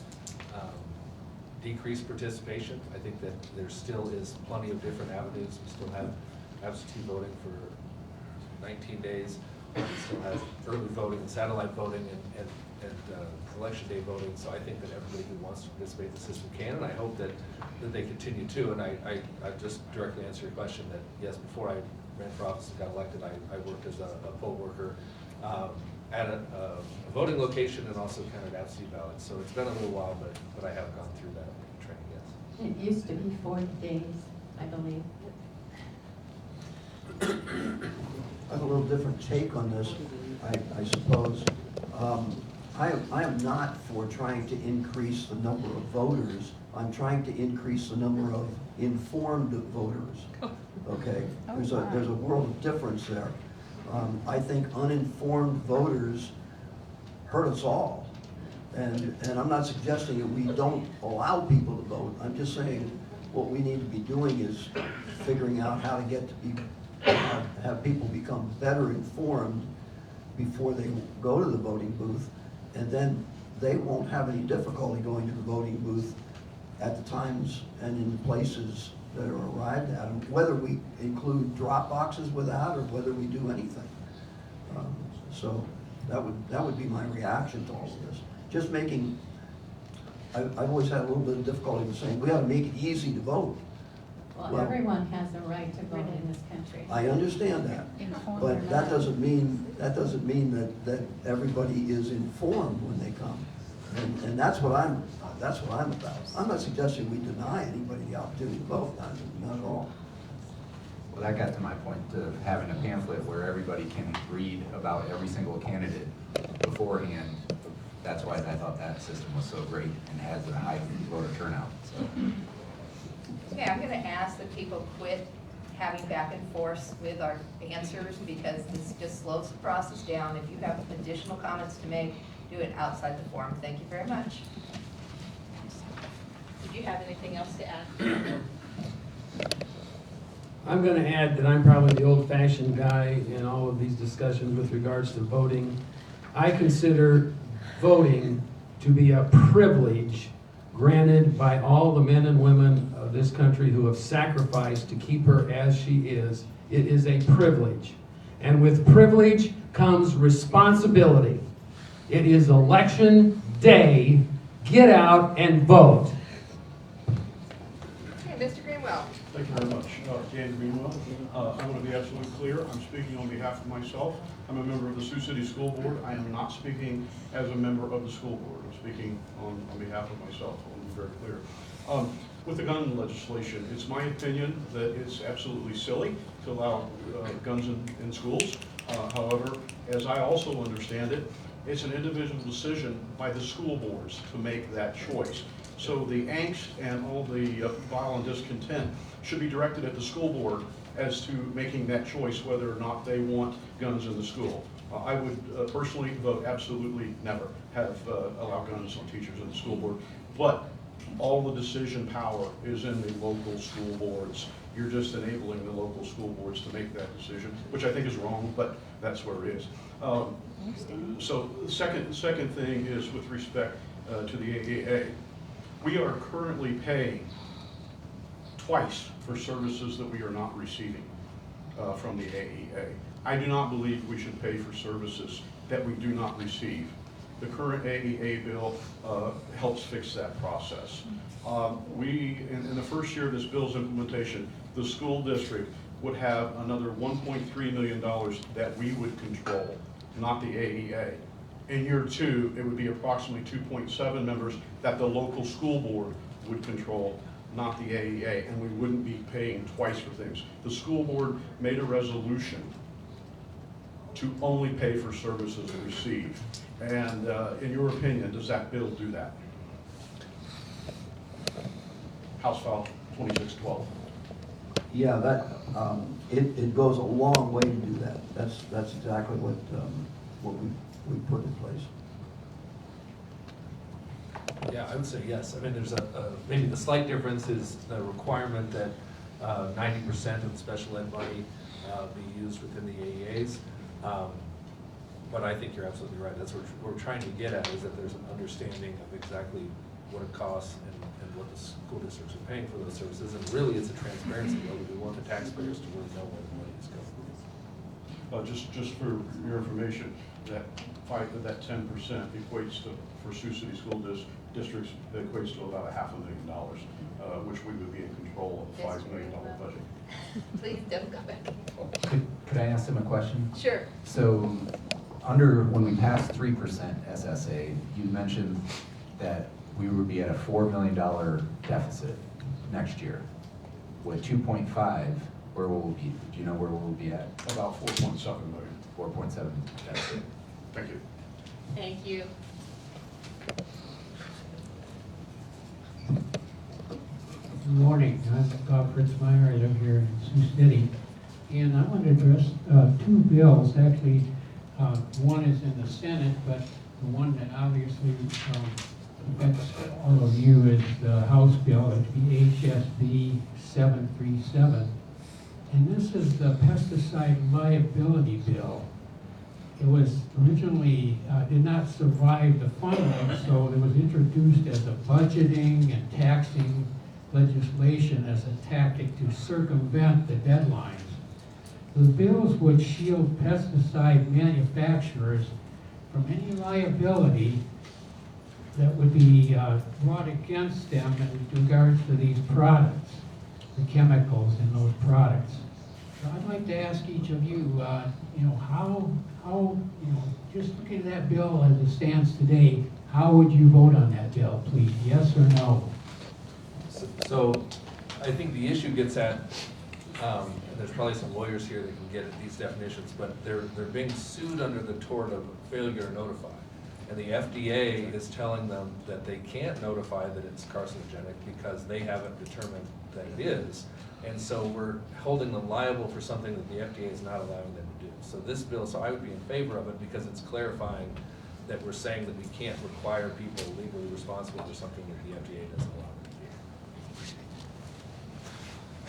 decrease participation. I think that there still is plenty of different avenues. We still have absentee voting for 19 days. We still have early voting and satellite voting and election day voting. So I think that everybody who wants to participate in the system can, and I hope that they continue to. And I just directly answer your question that yes, before I ran for office and got elected, I worked as a poll worker at a voting location and also counted absentee ballots. So it's been a little while, but I have gone through that training, yes. It used to be 40 days, I believe. I have a little different take on this, I suppose. I am not for trying to increase the number of voters. I'm trying to increase the number of informed voters. Okay, there's a world of difference there. I think uninformed voters hurt us all. And I'm not suggesting that we don't allow people to vote. I'm just saying what we need to be doing is figuring out how to get to have people become better informed before they go to the voting booth, and then they won't have any difficulty going to the voting booth at the times and in the places that are arrived at, whether we include drop boxes with that or whether we do anything. So that would be my reaction to all of this. Just making, I've always had a little bit of difficulty with saying we ought to make it easy to vote. Well, everyone has a right to vote in this country. I understand that, but that doesn't mean that everybody is informed when they come, and that's what I'm about. I'm not suggesting we deny anybody the opportunity to vote, not at all. Well, that got to my point of having a pamphlet where everybody can read about every single candidate beforehand. That's why I thought that system was so great and has a high voter turnout. So. Okay, I'm gonna ask that people quit having back and forth with our answers because this just slows the process down. If you have additional comments to make, do it outside the forum. Thank you very much. Did you have anything else to add? I'm going to add that I'm probably the old-fashioned guy in all of these discussions with regards to voting. I consider voting to be a privilege granted by all the men and women of this country who have sacrificed to keep her as she is. It is a privilege. And with privilege comes responsibility. It is election day. Get out and vote. Okay, Mr. Greenwell. Thank you very much. Dan Greenwell. I want to be absolutely clear. I'm speaking on behalf of myself. I'm a member of the Sioux City School Board. I am not speaking as a member of the school board. I'm speaking on behalf of myself. I want to be very clear. With the gun legislation, it's my opinion that it's absolutely silly to allow guns in schools. However, as I also understand it, it's an individual decision by the school boards to make that choice. So the angst and all the violent discontent should be directed at the school board as to making that choice whether or not they want guns in the school. I would personally vote absolutely never allow guns on teachers in the school board, but all the decision power is in the local school boards. You're just enabling the local school boards to make that decision, which I think is wrong, but that's where it is. So the second thing is with respect to the AAA. We are currently paying twice for services that we are not receiving from the AEA. I do not believe we should pay for services that we do not receive. The current AEA bill helps fix that process. In the first year of this bill's implementation, the school district would have another $1.3 million that we would control, not the AEA. In year two, it would be approximately 2.7 members that the local school board would control, not the AEA, and we wouldn't be paying twice for things. The school board made a resolution to only pay for services received. And in your opinion, does that bill do that? House File 2612. Yeah, that, it goes a long way to do that. That's exactly what we put in place. Yeah, I would say yes. I mean, there's maybe the slight difference is the requirement that 90% of the special ed money be used within the AEAs. But I think you're absolutely right. That's what we're trying to get at, is that there's an understanding of exactly what it costs and what the school districts are paying for those services. And really, it's a transparency bill. We want the taxpayers to really know where the money is going. Just for your information, that 10% equates to, for Sioux City School Districts, that equates to about $500,000, which we would be in control of a $5 million budget. Please don't go back. Could I ask him a question? Sure. So, when we passed 3% SSA, you mentioned that we would be at a $4 million deficit next year. With 2.5, where will we be? Do you know where we'll be at? About 4.7 million. 4.7, that's it. Thank you. Thank you. Good morning, I'm Bob Fritzmeyer, I live here in Sioux City, and I want to address two bills. Actually, one is in the Senate, but the one that obviously affects all of you is the House bill, it's the HSB 737, and this is the pesticide liability bill. It was originally, did not survive the funding, so it was introduced as a budgeting and taxing legislation as a tactic to circumvent the deadlines. The bills would shield pesticide manufacturers from any liability that would be brought against them in regards to these products, the chemicals in those products. So I'd like to ask each of you, how, just looking at that bill as it stands today, how would you vote on that bill, please? Yes or no? So I think the issue gets at, and there's probably some lawyers here that can get at these definitions, but they're being sued under the tort of failure to notify. And the FDA is telling them that they can't notify that it's carcinogenic because they haven't determined that it is. And so we're holding them liable for something that the FDA is not allowing them to do. So this bill, so I would be in favor of it because it's clarifying that we're saying that we can't require people legally responsible for something that the FDA doesn't allow them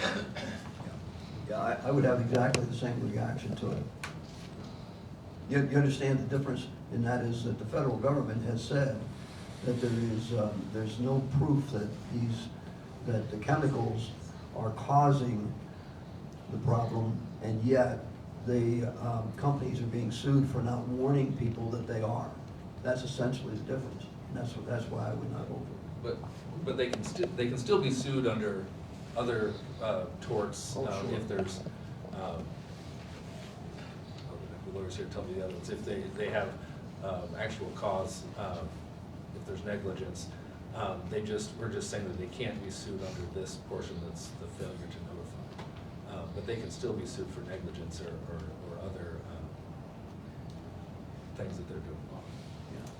to do. Yeah, I would have exactly the same reaction to it. You understand the difference in that is that the federal government has said that there's no proof that the chemicals are causing the problem, and yet the companies are being sued for not warning people that they are. That's essentially the difference. And that's why I would not vote for it. But they can still be sued under other torts Sure. if there's. The lawyers here tell me the other ones. If they have actual cause, if there's negligence, we're just saying that they can't be sued under this portion that's the failure to notify. But they can still be sued for negligence or other things that they're doing wrong.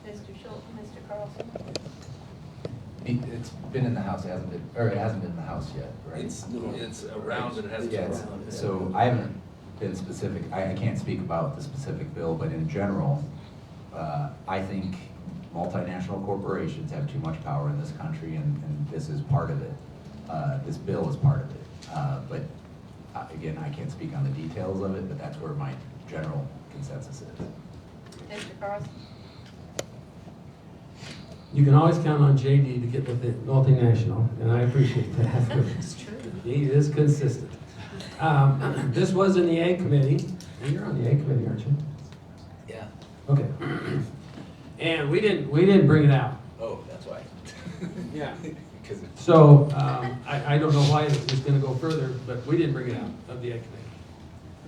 Mr. Scholten, Mr. Carlson? It's been in the House, it hasn't been in the House yet, right? It's around, but it hasn't. Yeah, so I haven't been specific, I can't speak about the specific bill, but in general, I think multinational corporations have too much power in this country, and this is part of it. This bill is part of it. But again, I can't speak on the details of it, but that's where my general consensus is. Mr. Carlson? You can always count on JD to get with the multinational, and I appreciate that. It's true. He is consistent. This was in the Ag Committee, and you're on the Ag Committee, aren't you? Yeah. Okay. And we didn't bring it out. Oh, that's why. Yeah. Because it's. So, I don't know why it was gonna go further, but we didn't bring it out of the ed committee.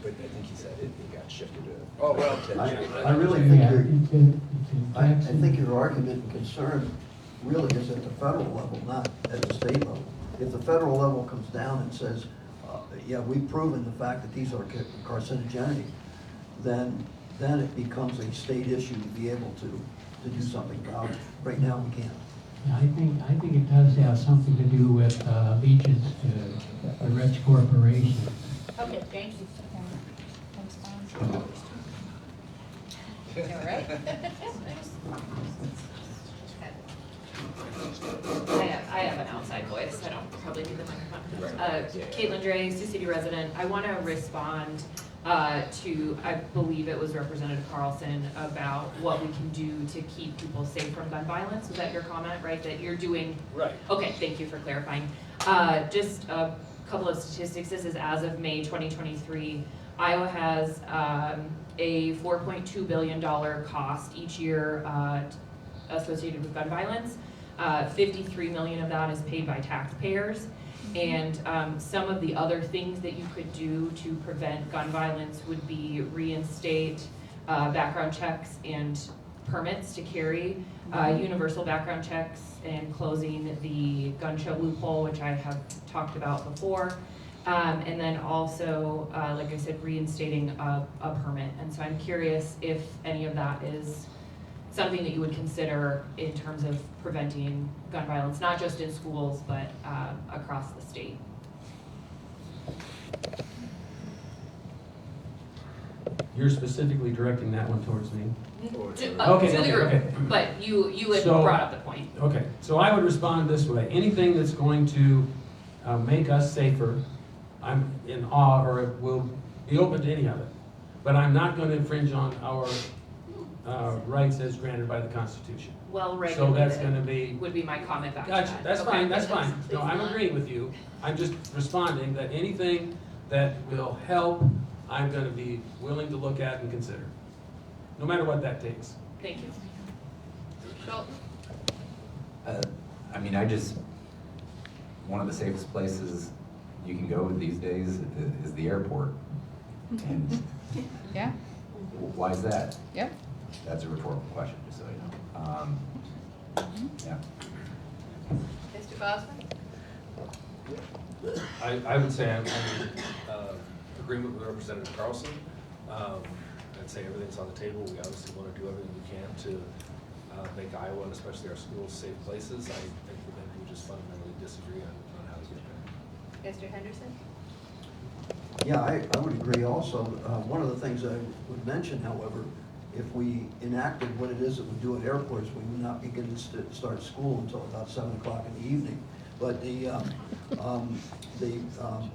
But I think he said it got shifted to. Oh, well, I really think Yeah, your, it's in I Jackson. think your argument and concern really is at the federal level, not at the state level. If the federal level comes down and says, yeah, we've proven the fact that these are carcinogenic, then it becomes a state issue to be able to do something about it. Right now, we can't. Yeah, I think it does have something to do with allegiance to the rich corporations. Okay, thank you. All right. I have an outside voice, I don't probably need the microphone. Caitlin Dre, Sioux City resident. I want to respond to, I believe it was Representative Carlson, about what we can do to keep people safe from gun violence. Was that your comment, right, that you're doing? Right. Okay, thank you for clarifying. Just a couple of statistics. This is as of May 2023. Iowa has a $4.2 billion cost each year associated with gun violence. 53 million of that is paid by taxpayers. And some of the other things that you could do to prevent gun violence would be reinstate background checks and permits to carry, universal background checks, and closing the gun show loophole, which I have talked about before. And then also, like I said, reinstating a permit. And so I'm curious if any of that is something that you would consider in terms of preventing gun violence, not just in schools, but across the state. You're specifically directing that one towards me? To Okay, the group, okay. but you had So- brought up the point. Okay, so I would respond this way. Anything that's going to make us safer, I'm in awe, or will be open to any of it. But I'm not going to infringe on our rights as granted by the Constitution. Well So regulated. that's going to be. Would be my comment back to Gotcha, that. that's Okay. fine, that's fine. No, I'm agreeing with you. I'm just responding that anything that will help, I'm going to be willing to look at and consider, no matter what that takes. Thank you. Scholten? I mean, one of the safest places you can go these days is the airport. And Yeah, why is that? yep. That's a rhetorical question, just so you know. Yeah. Mr. Bossman? I would say I'm in agreement with Representative Carlson. I'd say everything's on the table. We obviously want to do everything we can to make Iowa, and especially our schools, safe places. I think that we just fundamentally disagree on how to get there. Mr. Henderson? Yeah, I would agree also. One of the things I would mention, however, if we enacted what it is that we do at airports, we would not begin to start school until about 7 o'clock in the evening. But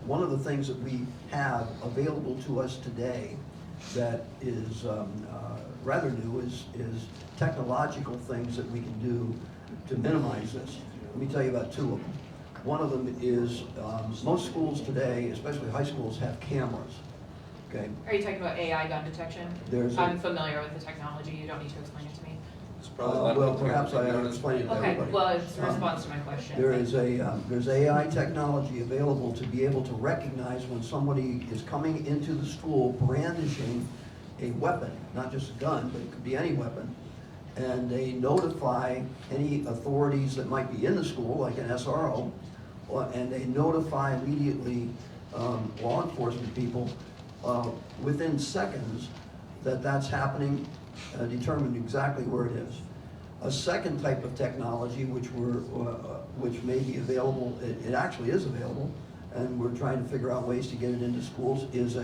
one of the things that we have available to us today that is rather new is technological things that we can do to minimize this. Let me tell you about two of them. One of them is most schools today, especially high schools, have cameras. Okay. Are you talking about AI gun detection? I'm familiar with the technology. You don't need to explain it to me. It's probably a lot of Well, the perhaps I cameras ought to explain it to Okay, everybody. well, it's a response to my question. There's AI technology available to be able to recognize when somebody is coming into the school brandishing a weapon, not just a gun, but it could be any weapon. And they notify any authorities that might be in the school, like an SRO, and they notify immediately law enforcement people within seconds that that's happening, determine exactly where it is. A second type of technology, which may be available, it actually is available, and we're trying to figure out ways to get it into schools, is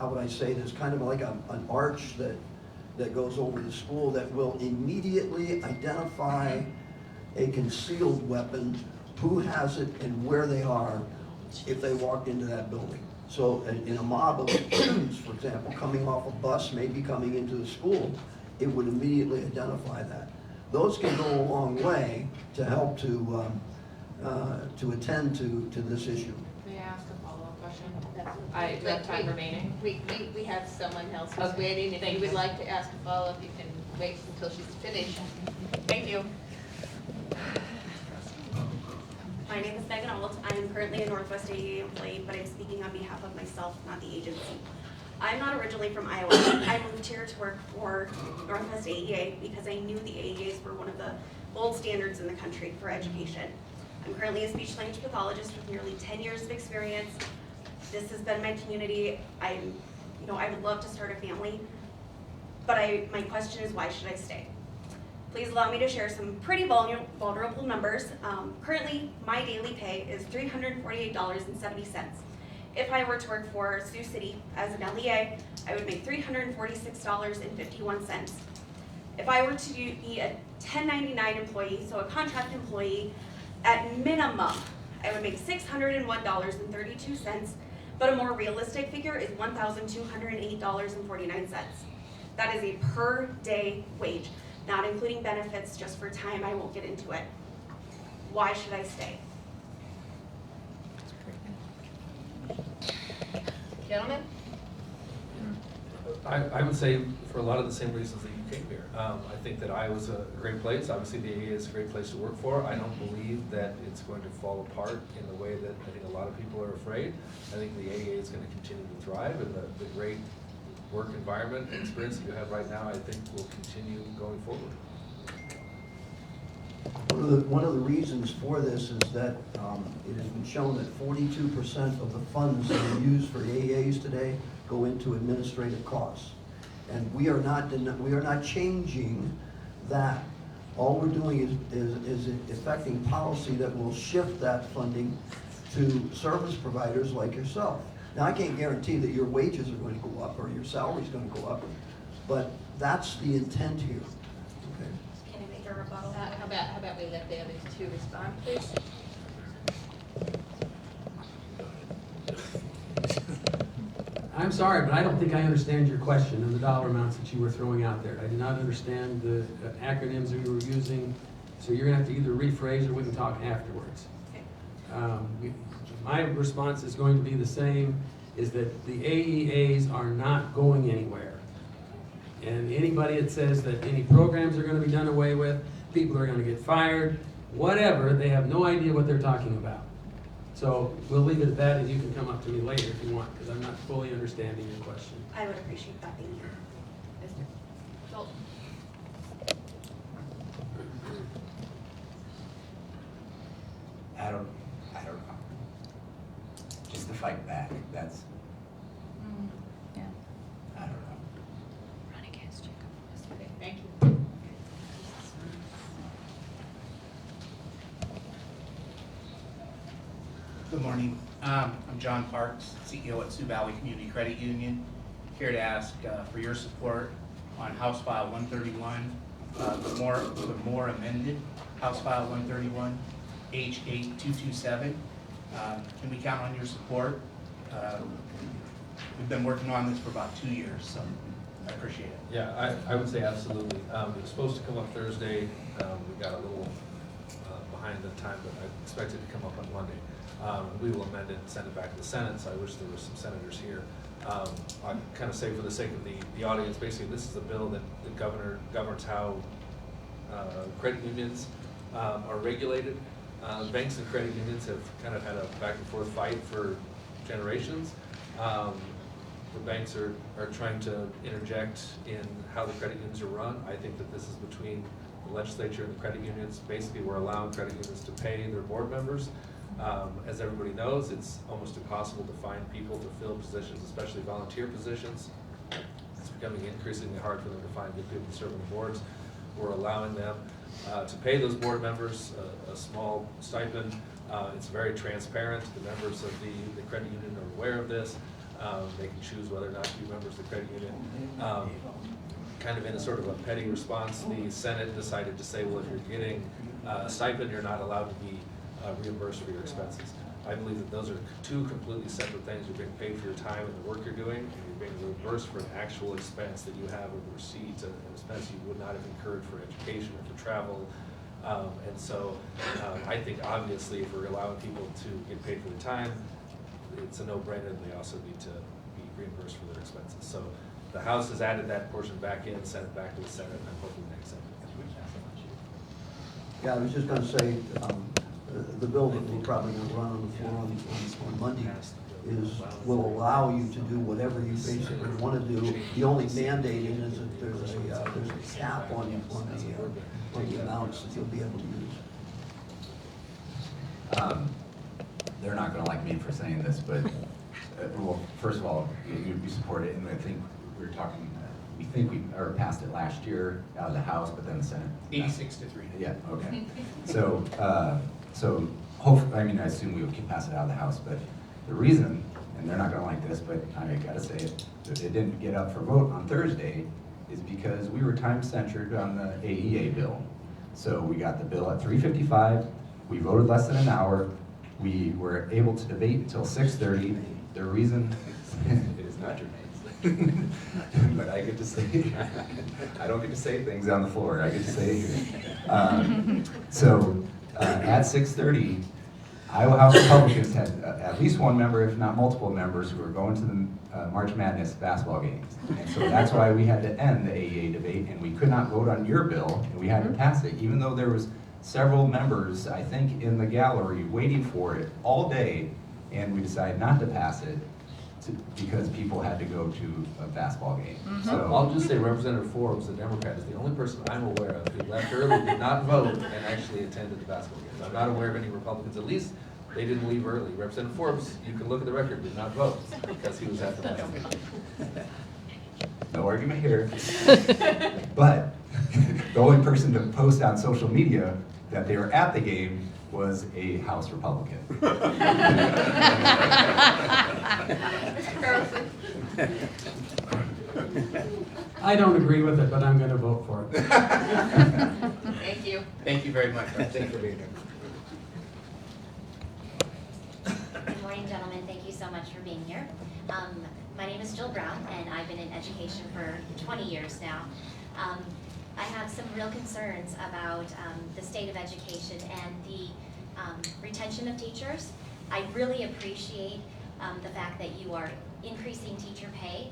how would I say this, kind of like an arch that goes over the school that will immediately identify a concealed weapon, who has it and where they are if they walked into that building. So in a mob of students, for example, coming off a bus, maybe coming into the school, it would immediately identify that. Those can go a long way to help to attend to this issue. May I ask a follow-up question? Do you have time remaining? We have someone else who's Okay, waiting. If thank you would you. like to ask a follow-up, you can wait until she's finished. Thank you. My name is Megan Alt. I am currently a Northwest AEA employee, but I'm speaking on behalf of myself, not the agency. I'm not originally from Iowa. I moved here to work for Northwest AEA because I knew the AEAs were one of the gold standards in the country for education. I'm currently a speech language pathologist with nearly 10 years of experience. This has been my community. I would love to start a family, but my question is, why should I stay? Please allow me to share some pretty vulnerable numbers. Currently, my daily pay is $348.70. If I were to work for Sioux City as an LEA, I would make $346.51. If I were to be a 1099 employee, so a contract employee, at minimum, I would make $601.32, but a more realistic figure is $1,208.49. That is a per day wage, not including benefits, just for time. I won't get into it. Why should I stay? Gentlemen? I would say for a lot of the same reasons that you came here. I think that Iowa's a great place. Obviously, the AEA is a great place to work for. I don't believe that it's going to fall apart in the way that I think a lot of people are afraid. I think the AEA is going to continue to thrive, and the great work environment and experience that you have right now, I think, will continue going forward. One of the reasons for this is that it has been shown that 42% of the funds that are used for AEAs today go into administrative costs. And we are not changing that. All we're doing is effecting policy that will shift that funding to service providers like yourself. Now, I can't guarantee that your wages are going to go up or your salary is going to go up, but that's the intent here. Okay. Can I make a rebuttal? How about we let the other two respond, please? I'm sorry, but I don't think I understand your question and the dollar amounts that you were throwing out there. I did not understand the acronyms that you were using, so you're gonna have to either rephrase or we can talk afterwards. My response is going to be the same, is that the AEAs are not going anywhere. And anybody that says that any programs are gonna be done away with, people are gonna get fired, whatever, they have no idea what they're talking about. So we'll leave it at that, and you can come up to me later if you want, because I'm not fully understanding your question. I would appreciate that, thank you. Mr. Scholten? I don't know. Just to fight back, that's, Yeah. I don't know. Run against Jacob. Okay, thank you. Good morning. I'm John Parks, CEO at Sioux Valley Community Credit Union. Here to ask for your support on House File 131, the more amended House File 131, H8227. Can we count on your support? We've been working on this for about 2 years, so I appreciate it. Yeah, I would say absolutely. It was supposed to come up Thursday. We got a little behind the time, but I expected it to come up on Monday. We will amend it and send it back to the Senate, so I wish there were some senators here. I kind of say for the sake of the audience, basically this is a bill that the governor governs how credit unions are regulated. Banks and credit unions have kind of had a back and forth fight for generations. The banks are trying to interject in how the credit unions are run. I think that this is between the legislature and the credit unions. Basically, we're allowing credit unions to pay their board members. As everybody knows, it's almost impossible to find people to fill positions, especially volunteer positions. It's becoming increasingly hard for them to find good people to serve on the boards. We're allowing them to pay those board members a small stipend. It's very transparent. The members of the credit union are aware of this. They can choose whether or not to be members of the credit union. Kind of in a sort of a petty response, the Senate decided to say, well, if you're getting a stipend, you're not allowed to be reimbursed for your expenses. I believe that those are two completely separate things. You're being paid for your time and the work you're doing, and you're being reimbursed for an actual expense that you have of receipt, an expense you would not have incurred for education or for travel. And so I think obviously if we're allowing people to get paid for their time, it's a no-brainer, and they also need to be reimbursed for their expenses. So The House has added that portion back in, sent it back to the Senate, and I'm hoping they accept it. Yeah, I was just gonna say, the bill that we're probably gonna run on the floor on Monday will allow you to do whatever you basically wanna do. The only mandating is that there's a cap on the amounts that you'll be able to use. They're not gonna like me for saying this, but, well, first of all, we support it, and I think we were talking, we think we passed it last year out of the House, but then the Senate. 86-3. Yeah, okay. So, so hopefully, I mean, I assume we would pass it out of the House, but the reason, and they're not gonna like this, but I gotta say it, that it didn't get up for vote on Thursday is because we were time censored on the AEA bill. So we got the bill at 3:55, we voted less than an hour, we were able to debate until 6:30. The reason, it is not your name, but I get to say, I don't get to say things on the floor, I get to say it here. So at 6:30, Iowa House Republicans had at least one member, if not multiple members, who were going to the March Madness basketball games. And so that's why we had to end the AEA debate, and we could not vote on your bill, and we had to pass it, even though there was several members, I think, in the gallery waiting for it all day, and we decided not to pass it because people had to go to a basketball game. So I'll just say Representative Forbes, the Democrat, is the only person I'm aware of who left early, did not vote, and actually attended the basketball games. I'm not aware of any Republicans, at least they didn't leave early. Representative Forbes, you can look at the record, did not vote because he was at the basketball game. no argument here. But the only person to post on social media that they were at the game was a House Republican. Carlson? I don't agree with it, but I'm gonna vote for it. Thank you. Thank you very much. Thank you for being here. Good morning, gentlemen. Thank you so much for being here. My name is Jill Brown, and I've been in education for 20 years now. I have some real concerns about the state of education and the retention of teachers. I really appreciate the fact that you are increasing teacher pay,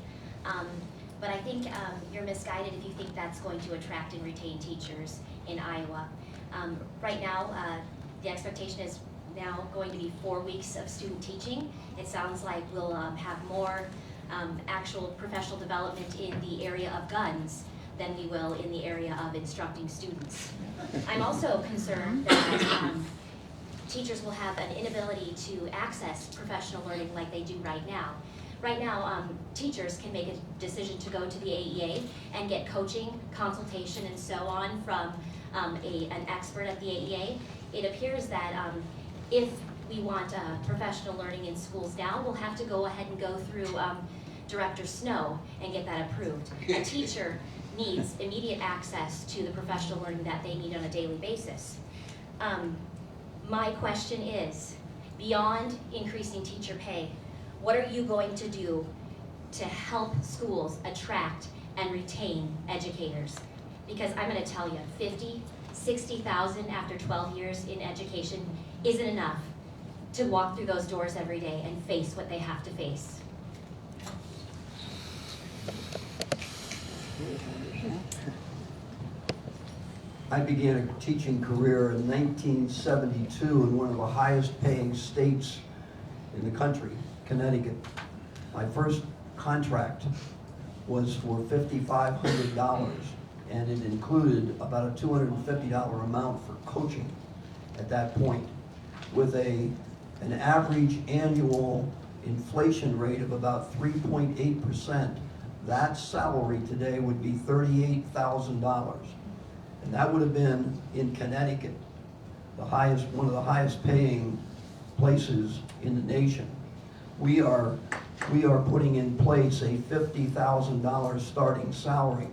but I think you're misguided if you think that's going to attract and retain teachers in Iowa. Right now, the expectation is now going to be 4 weeks of student teaching. It sounds like we'll have more actual professional development in the area of guns than we will in the area of instructing students. I'm also concerned that teachers will have an inability to access professional learning like they do right now. Right now, teachers can make a decision to go to the AEA and get coaching, consultation, and so on from an expert at the AEA. It appears that if we want professional learning in schools now, we'll have to go ahead and go through Director Snow and get that approved. A teacher needs immediate access to the professional learning that they need on a daily basis. My question is, beyond increasing teacher pay, what are you going to do to help schools attract and retain educators? Because I'm going to tell you, 50, 60,000 after 12 years in education isn't enough to walk through those doors every day and face what they have to face. I began a teaching career in 1972 in one of the highest paying states in the country, Connecticut. My first contract was for $5,500, and it included about a $250 amount for coaching at that point, with an average annual inflation rate of about 3.8%. That salary today would be $38,000. And that would have been in Connecticut, one of the highest paying places in the nation. We are putting in place a $50,000 starting salary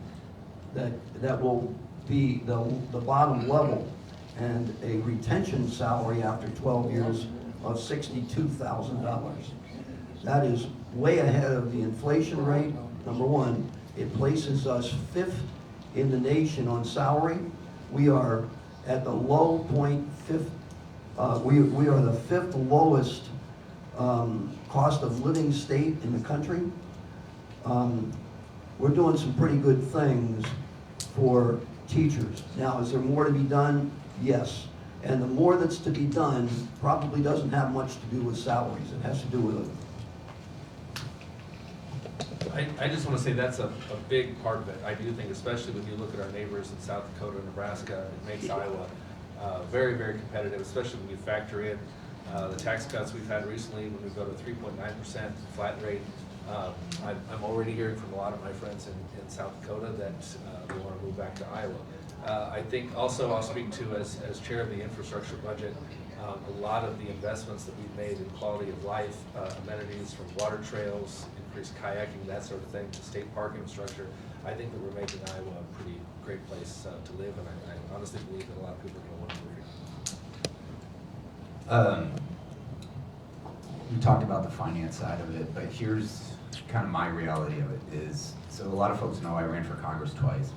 that will be the bottom level, and a retention salary after 12 years of $62,000. That is way ahead of the inflation rate, number one. It places us 5th in the nation on salary. We are at the low point, we are the 5th lowest cost of living state in the country. we're doing some pretty good things for teachers. Now, is there more to be done? Yes. And the more that's to be done probably doesn't have much to do with salaries. It has to do with I just want to say that's a big part of it. I do think, especially when you look at our neighbors in South Dakota, Nebraska, it makes Iowa very, very competitive, especially when you factor in the tax cuts we've had recently when we go to 3.9% flat rate. I'm already hearing from a lot of my friends in South Dakota that they want to move back to Iowa. I think also I'll speak to, as chair of the infrastructure budget, a lot of the investments that we've made in quality of life, amenities from water trails, increased kayaking, that sort of thing, to state park infrastructure. I think that we're making Iowa a pretty great place to live, and I honestly believe that a lot of people are going to want to move here. We talked about the finance side of it, but here's kind of my reality of it is, so a lot of folks know I ran for Congress twice.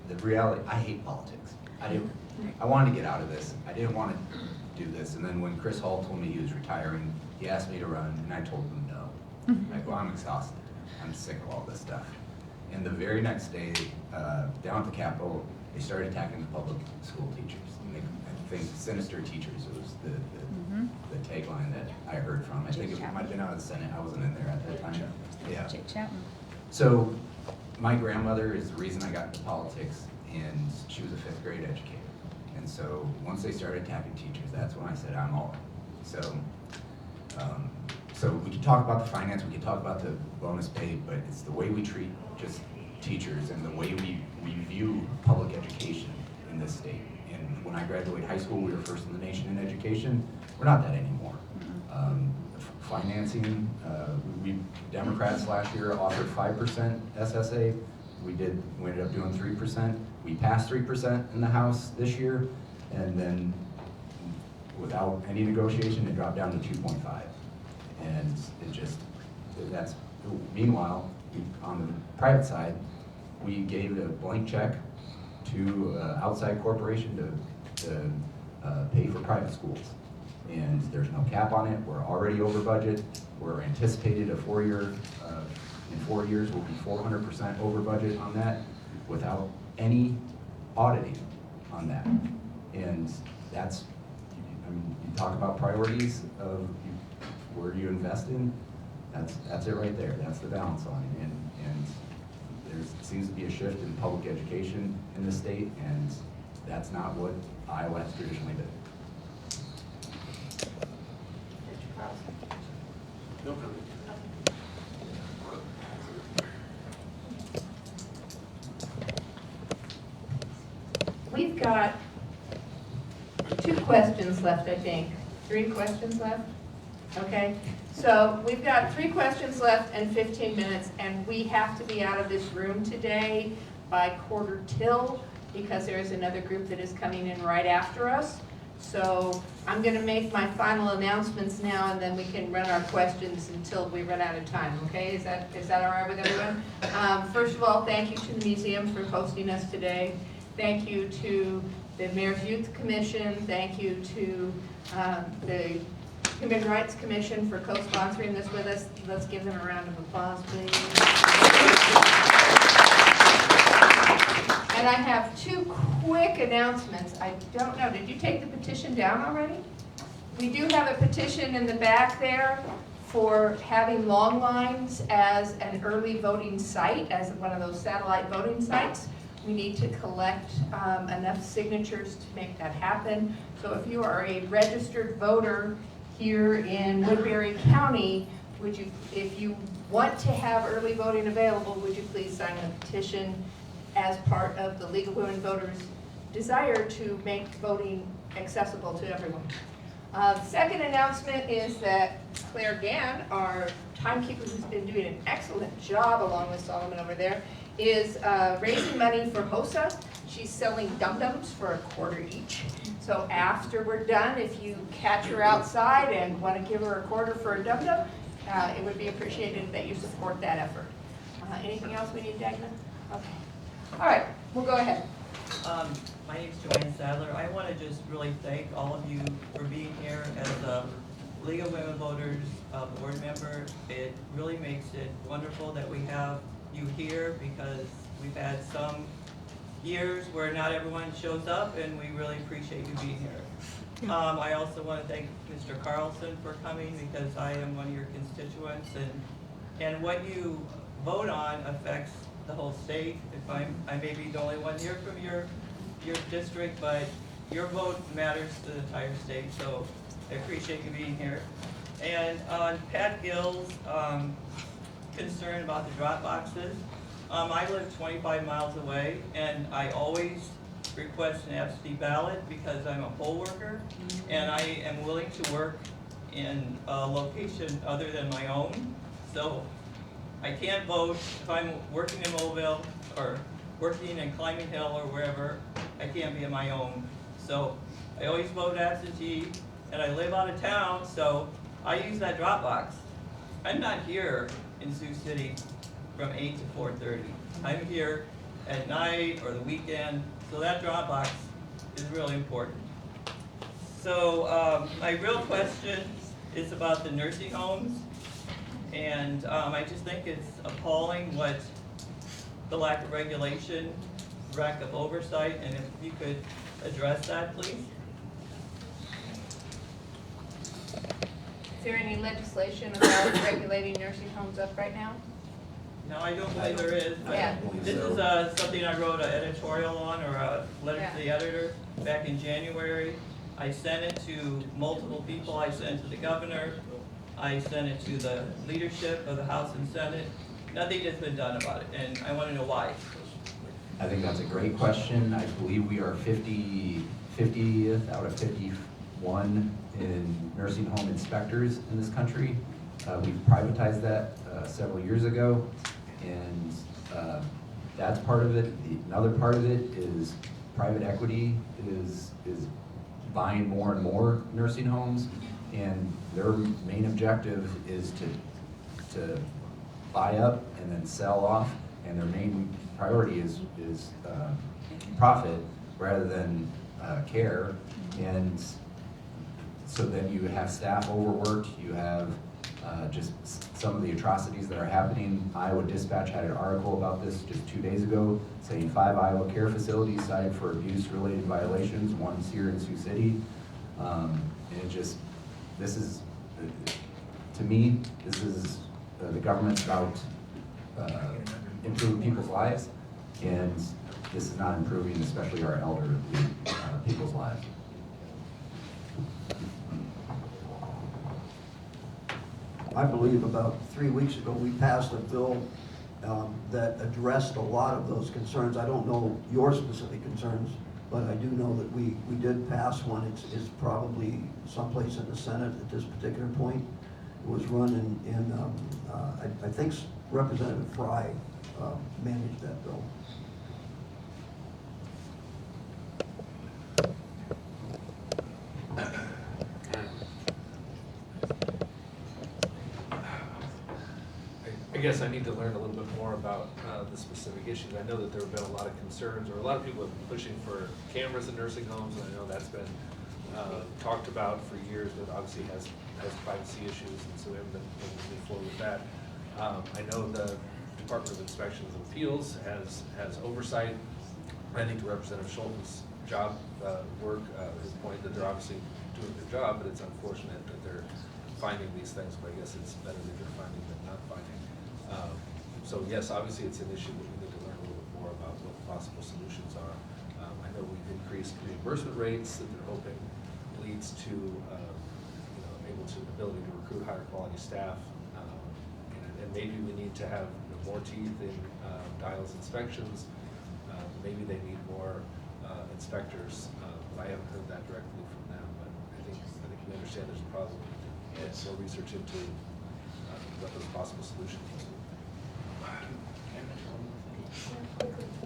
The reality, I hate politics. I wanted to get out of this. I didn't want to do this. And then when Chris Hall told me he was retiring, he asked me to run, and I told him no. Like, well, I'm exhausted. I'm sick of all this stuff. And the very next day, down at the Capitol, they started attacking the public school teachers. And I think sinister teachers was the tagline that I heard from. I think it might have been out of the Senate. I wasn't in there at that time. Yeah. So my grandmother is the reason I got into politics, and she was a 5th grade educator. And so once they started attacking teachers, that's when I said, I'm all in. So we can talk about the finance, we can talk about the bonus pay, but it's the way we treat just teachers and the way we view public education in this state. And when I graduated high school, we were first in the nation in education. We're not that anymore. Financing, we Democrats last year offered 5% SSA. We ended up doing 3%. We passed 3% in the House this year, and then without any negotiation, it dropped down to 2.5. And meanwhile, on the private side, we gave a blank check to an outside corporation to pay for private schools. And there's no cap on it. We're already over budget. We're anticipated in 4 years we'll be 400% over budget on that without any auditing on that. And that's, I mean, you talk about priorities of where you invest in, that's it right there. That's the balance on it. And there seems to be a shift in public education in the state, and that's not what Iowa has traditionally been. No comment. We've got 2 questions left, I think. 3 questions left? Okay. So we've got 3 questions left and 15 minutes, and we have to be out of this room today by 1:45 because there is another group that is coming in right after us. So I'm going to make my final announcements now, and then we can run our questions until we run out of time, okay? Is that all right with everyone? First of all, thank you to the museum for hosting us today. Thank you to the Mayor's Youth Commission. Thank you to the Human Rights Commission for co-sponsoring this with us. Let's give them a round of applause, please. And I have 2 quick announcements. I don't know, did you take the petition down already? We do have a petition in the back there for having Long Lines as an early voting site, as one of those satellite voting sites. We need to collect enough signatures to make that happen. So if you are a registered voter here in Woodbury County, if you want to have early voting available, would you please sign the petition as part of the League of Women Voters' desire to make voting accessible to everyone. Second announcement is that Claire Gann, our timekeeper who's been doing an excellent job along with Solomon over there, is raising money for HOSA. She's selling dum-dums for $0.25 each. So after we're done, if you catch her outside and want to give her $0.25 for a dum-dum, it would be appreciated that you support that effort. Anything else we need, Dagna? Okay. All right, we'll go ahead. My name is Joanne Sadler. I want to just really thank all of you for being here as a League of Women Voters board member. It really makes it wonderful that we have you here because we've had some years where not everyone shows up, and we really appreciate you being here. I also want to thank Mr. Carlson for coming because I am one of your constituents, and what you vote on affects the whole state. If I may be the only one here from your district, but your vote matters to the entire state, so I appreciate you being here. And on Pat Gill's concern about the drop boxes, I live 25 miles away, and I always request an absentee ballot because I'm a poll worker, and I am willing to work in a location other than my own. So I can't vote if I'm working in Mobile or working in Climbing Hill or wherever. I can't be on my own. So I always vote absentee, and I live out of town, so I use that drop box. I'm not here in Sioux City from 8 to 4:30. I'm here at night or the weekend, so that drop box is really important. So my real question is about the nursing homes, and I just think it's appalling what the lack of regulation, lack of oversight, and if you could address that, please. Is there any legislation about regulating nursing homes up right now? No, I don't believe there is, but Yeah. this is something I wrote an editorial on, or a letter to the editor back in January. I sent it to multiple people. I sent it to the governor. I sent it to the leadership of the House and Senate. Nothing has been done about it, and I want to know why. I think that's a great question. I believe we are 50th out of 51 in nursing home inspectors in this country. We privatized that several years ago, and that's part of it. Another part of it is private equity is buying more and more nursing homes, and their main objective is to buy up and then sell off, and their main priority is profit rather than care. And so then you have staff overworked, you have just some of the atrocities that are happening. Iowa Dispatch had an article about this just 2 days ago, saying 5 Iowa care facilities cited for abuse-related violations, one's here in Sioux City. And it just, this is, to me, this is the government's about improving people's lives, and this is not improving, especially our elderly people's lives. I believe about 3 weeks ago, we passed a bill that addressed a lot of those concerns. I don't know your specific concerns, but I do know that we did pass one. It's probably someplace in the Senate at this particular point. It was run I think Representative Fry managed that bill. I guess I need to learn a little bit more about the specific issues. I know that there have been a lot of concerns, or a lot of people have been pushing for cameras in nursing homes, and I know that's been talked about for years, but obviously has privacy issues, and so we haven't been able to move forward with that. I know the Department of Inspections and Appeals has oversight. I think to Representative Scholten's job, his point that they're obviously doing their job, but it's unfortunate that they're finding these things, but I guess it's better that they're finding than not finding. So yes, obviously it's an issue that we need to learn a little bit more about what the possible solutions are. I know we've increased reimbursement rates that they're hoping leads to ability to recruit higher quality staff, and maybe we need to have more teeth in dials inspections. Maybe they need more inspectors. But I haven't heard that directly from them, but I think we understand there's a problem. And more research into what those possible solutions are.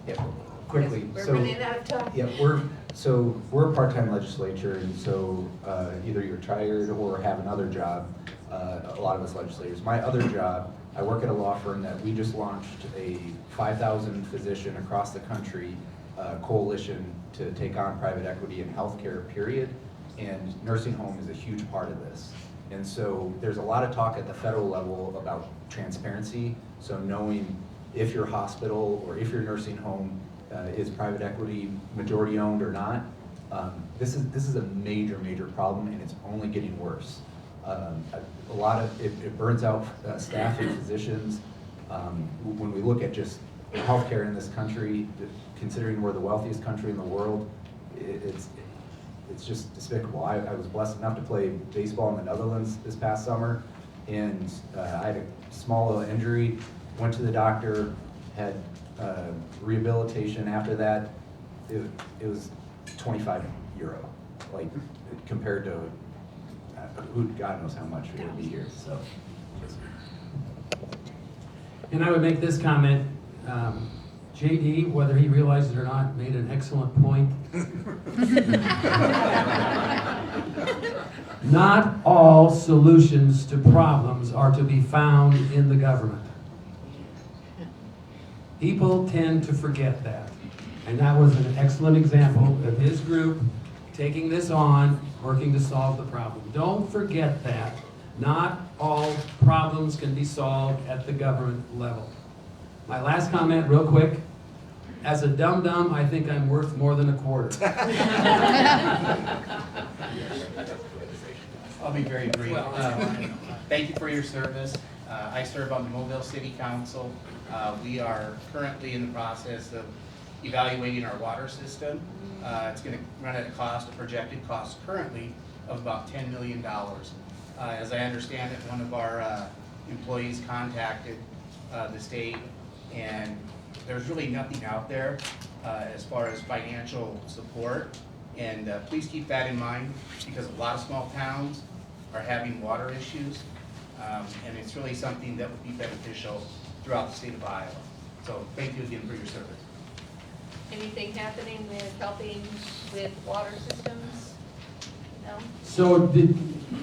Yeah, quickly. We're So, running out of time. yeah, we're a part-time legislature, and so either you're retired or have another job. A lot of us legislators. My other job, I work at a law firm that we just launched a 5,000 physician across the country coalition to take on private equity in healthcare, period. And nursing home is a huge part of this. And so there's a lot of talk at the federal level about transparency. So knowing if your hospital or if your nursing home is private equity majority owned or not. This is a major problem, and it's only getting worse. A lot of it burns out staff and physicians. When we look at just healthcare in this country, considering we're the wealthiest country in the world, it's just despicable. I was blessed enough to play baseball in the Netherlands this past summer, and I had a small little injury, went to the doctor, had rehabilitation after that. It was €25, like compared to who God knows how much it would be here. So. And I would make this comment, JD, whether he realized it or not, made an excellent point. Not all solutions to problems are to be found in the government. People tend to forget that. And that was an excellent example of his group taking this on, working to solve the problem. Don't forget that. Not all problems can be solved at the government level. My last comment, real quick. As a dum-dum, I think I'm worth more than a quarter. I'll be very brief. Thank you for your service. I serve on the Mobile City Council. We are currently in the process of evaluating our water system. It's going to run at a projected cost currently of about $10 million. As I understand it, one of our employees contacted the state, and there's really nothing out there as far as financial support. And please keep that in mind, because a lot of small towns are having water issues, and it's really something that would be beneficial throughout the state of Iowa. So thank you again for your service. Anything happening with helping with water systems? No? So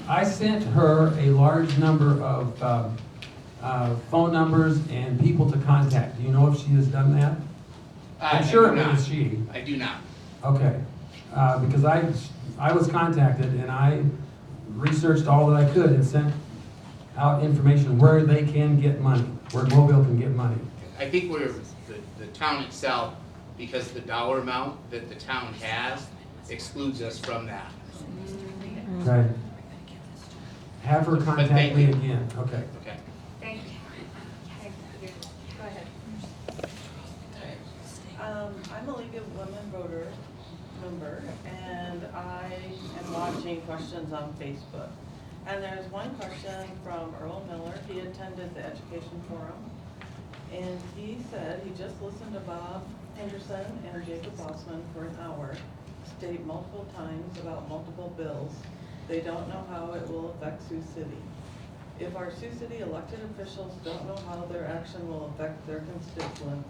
I sent her a large number of phone numbers and people to contact. Do you know if she has done that? I'm sure it was she. I do not. Okay, because I was contacted and I researched all that I could and sent out information where they can get money, where Mobile can get money. I think we're the town itself, because the dollar amount that the town has excludes us from that. Okay. Have her contact me again. Okay. Okay. Thank you. Go ahead. I'm a League of Women Voter member, and I am watching questions on Facebook. And there's one question from Earl Miller. He attended the education forum, and he said he just listened to Bob Henderson and Jacob Bossman for an hour state multiple times about multiple bills. They don't know how it will affect Sioux City. If our Sioux City elected officials don't know how their action will affect their constituents,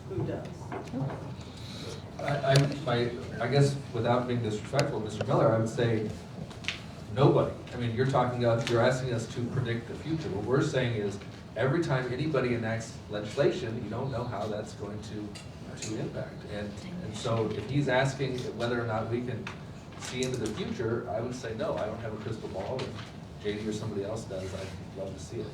who does? I guess without being disrespectful, Mr. Miller, I would say nobody. I mean, you're asking us to predict the future. What we're saying is every time anybody enacts legislation, you don't know how that's going to impact. And so if he's asking whether or not we can see into the future, I would say no, I don't have a crystal ball. If JD or somebody else does, I'd love to see it.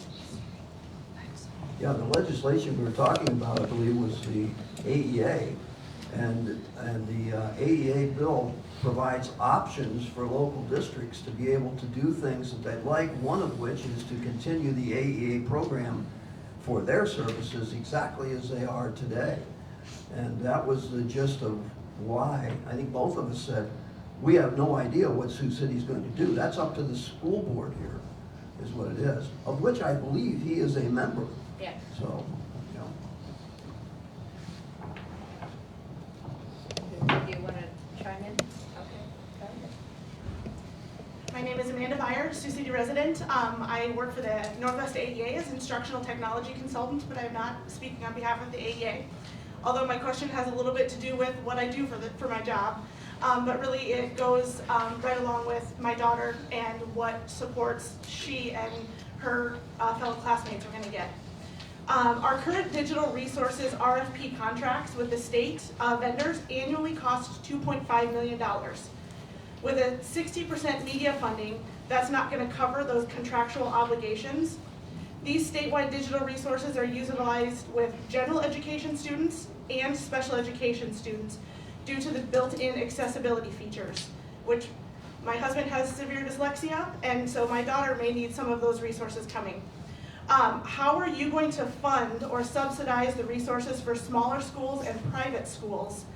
Yeah, the legislation we were talking about, I believe, was the AEA. And the AEA bill provides options for local districts to be able to do things that they'd like, one of which is to continue the AEA program for their services exactly as they are today. And that was the gist of why I think both of us said, we have no idea what Sioux City's going to do. That's up to the school board here, is what it is, of which I believe he is a member. Yeah. So, you know. Do you want to chime in? Okay. Go ahead. My name is Amanda Byer, Sioux City resident. I work for the Northwest AEA as instructional technology consultant, but I'm not speaking on behalf of the AEA. Although my question has a little bit to do with what I do for my job, but really it goes right along with my daughter and what supports she and her fellow classmates are going to get. Our current digital resources RFP contracts with the state vendors annually cost $2.5 million. With a 60% media funding, that's not going to cover those contractual obligations. These statewide digital resources are utilized with general education students and special education students due to the built-in accessibility features, which my husband has severe dyslexia, and so my daughter may need some of those resources coming. How are you going to fund or subsidize the resources for smaller schools and private schools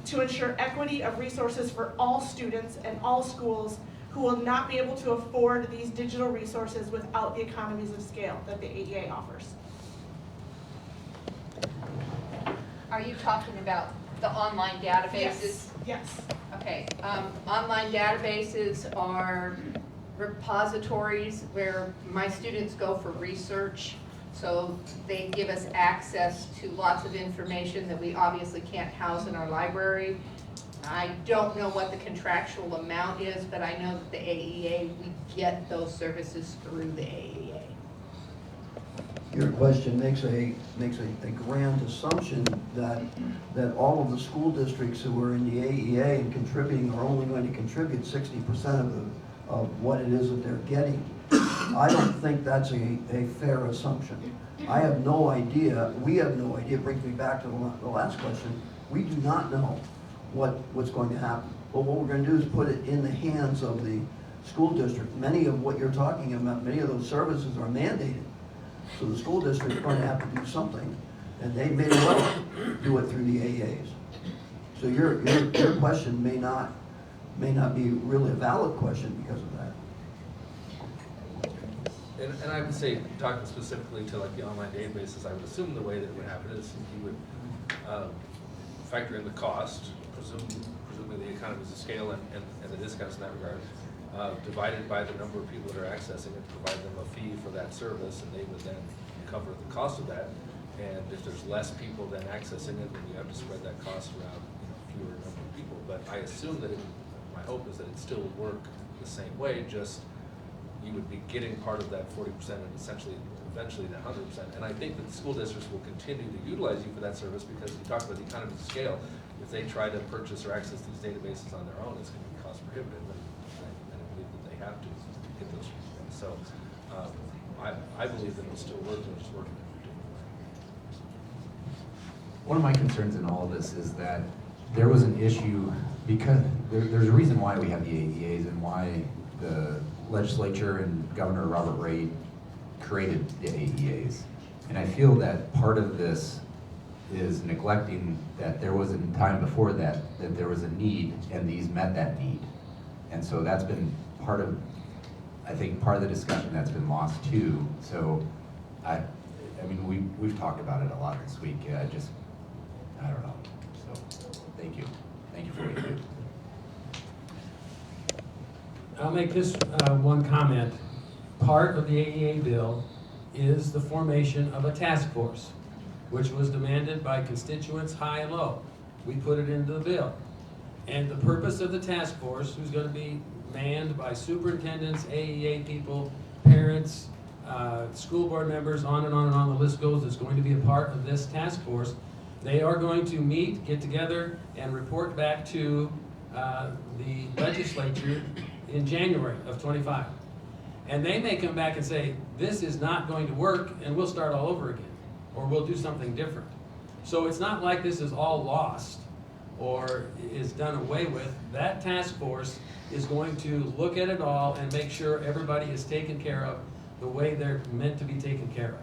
to ensure equity of resources for all students and all schools who will not be able to afford these digital resources without the economies of scale that the AEA offers? Are you talking about the online databases? Yes. Okay, online databases are repositories where my students go for research. So they give us access to lots of information that we obviously can't house in our library. I don't know what the contractual amount is, but I know that the AEA, we get those services through the AEA. Your question makes a grand assumption that all of the school districts who are in the AEA and contributing are only going to contribute 60% of what it is that they're getting. I don't think that's a fair assumption. I have no idea, we have no idea, it brings me back to the last question, we do not know what's going to happen. But what we're going to do is put it in the hands of the school district. Many of what you're talking about, many of those services are mandated. So the school district is going to have to do something, and they may well do it through the AAs. So your question may not be really a valid question because of that. And I would say, talking specifically to like the online databases, I would assume the way that it would happen is you would factor in the cost, presumably the economies of scale and the discounts in that regard, divided by the number of people that are accessing it, provide them a fee for that service, and they would then cover the cost of that. And if there's less people then accessing it, then you have to spread that cost around fewer number of people. But I assume that my hope is that it still would work the same way, just you would be getting part of that 40% and eventually the 100%. And I think that the school districts will continue to utilize you for that service because you talked about the economies of scale. If they try to purchase or access these databases on their own, it's going to be cost prohibitive, and I believe that they have to get those things. So I believe that it'll still work, and it's working in a particular way. One of my concerns in all of this is that there was an issue because there's a reason why we have the AEAs and why the legislature and Governor Robert Ray created the AEAs. And I feel that part of this is neglecting that there was a time before that there was a need, and these met that need. And so that's been part of, I think, part of the discussion that's been lost too. So I mean, we've talked about it a lot this week. I don't know. So thank you. Thank you for what you do. I'll make this one comment. Part of the AEA bill is the formation of a task force, which was demanded by constituents high and low. We put it into the bill. And the purpose of the task force, who's going to be manned by superintendents, AEA people, parents, school board members, on and on and on the list goes, is going to be a part of this task force. They are going to meet, get together, and report back to the legislature in January of 25. And they may come back and say, this is not going to work, and we'll start all over again, or we'll do something different. So it's not like this is all lost or is done away with. That task force is going to look at it all and make sure everybody is taken care of the way they're meant to be taken care of.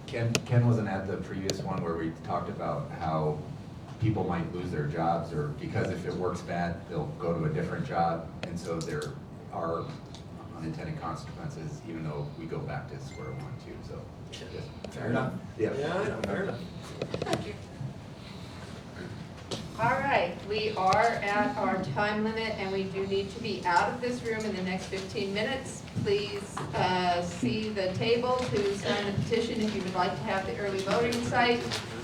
Ken wasn't at the previous one where we talked about how people might lose their jobs, or because if it works bad, they'll go to a different job. And so there are unintended consequences, even though we go back to square one too. So yeah. Fair enough. Yeah, fair enough. All right, we are at our time limit, and we do need to be out of this room in the next 15 minutes. Please see the table to sign the petition if you would like to have the early voting site.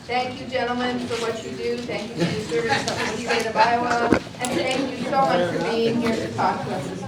Thank you, gentlemen, for what you do. Thank you for your service to the state of Iowa. And thank you so much for being here to talk to us this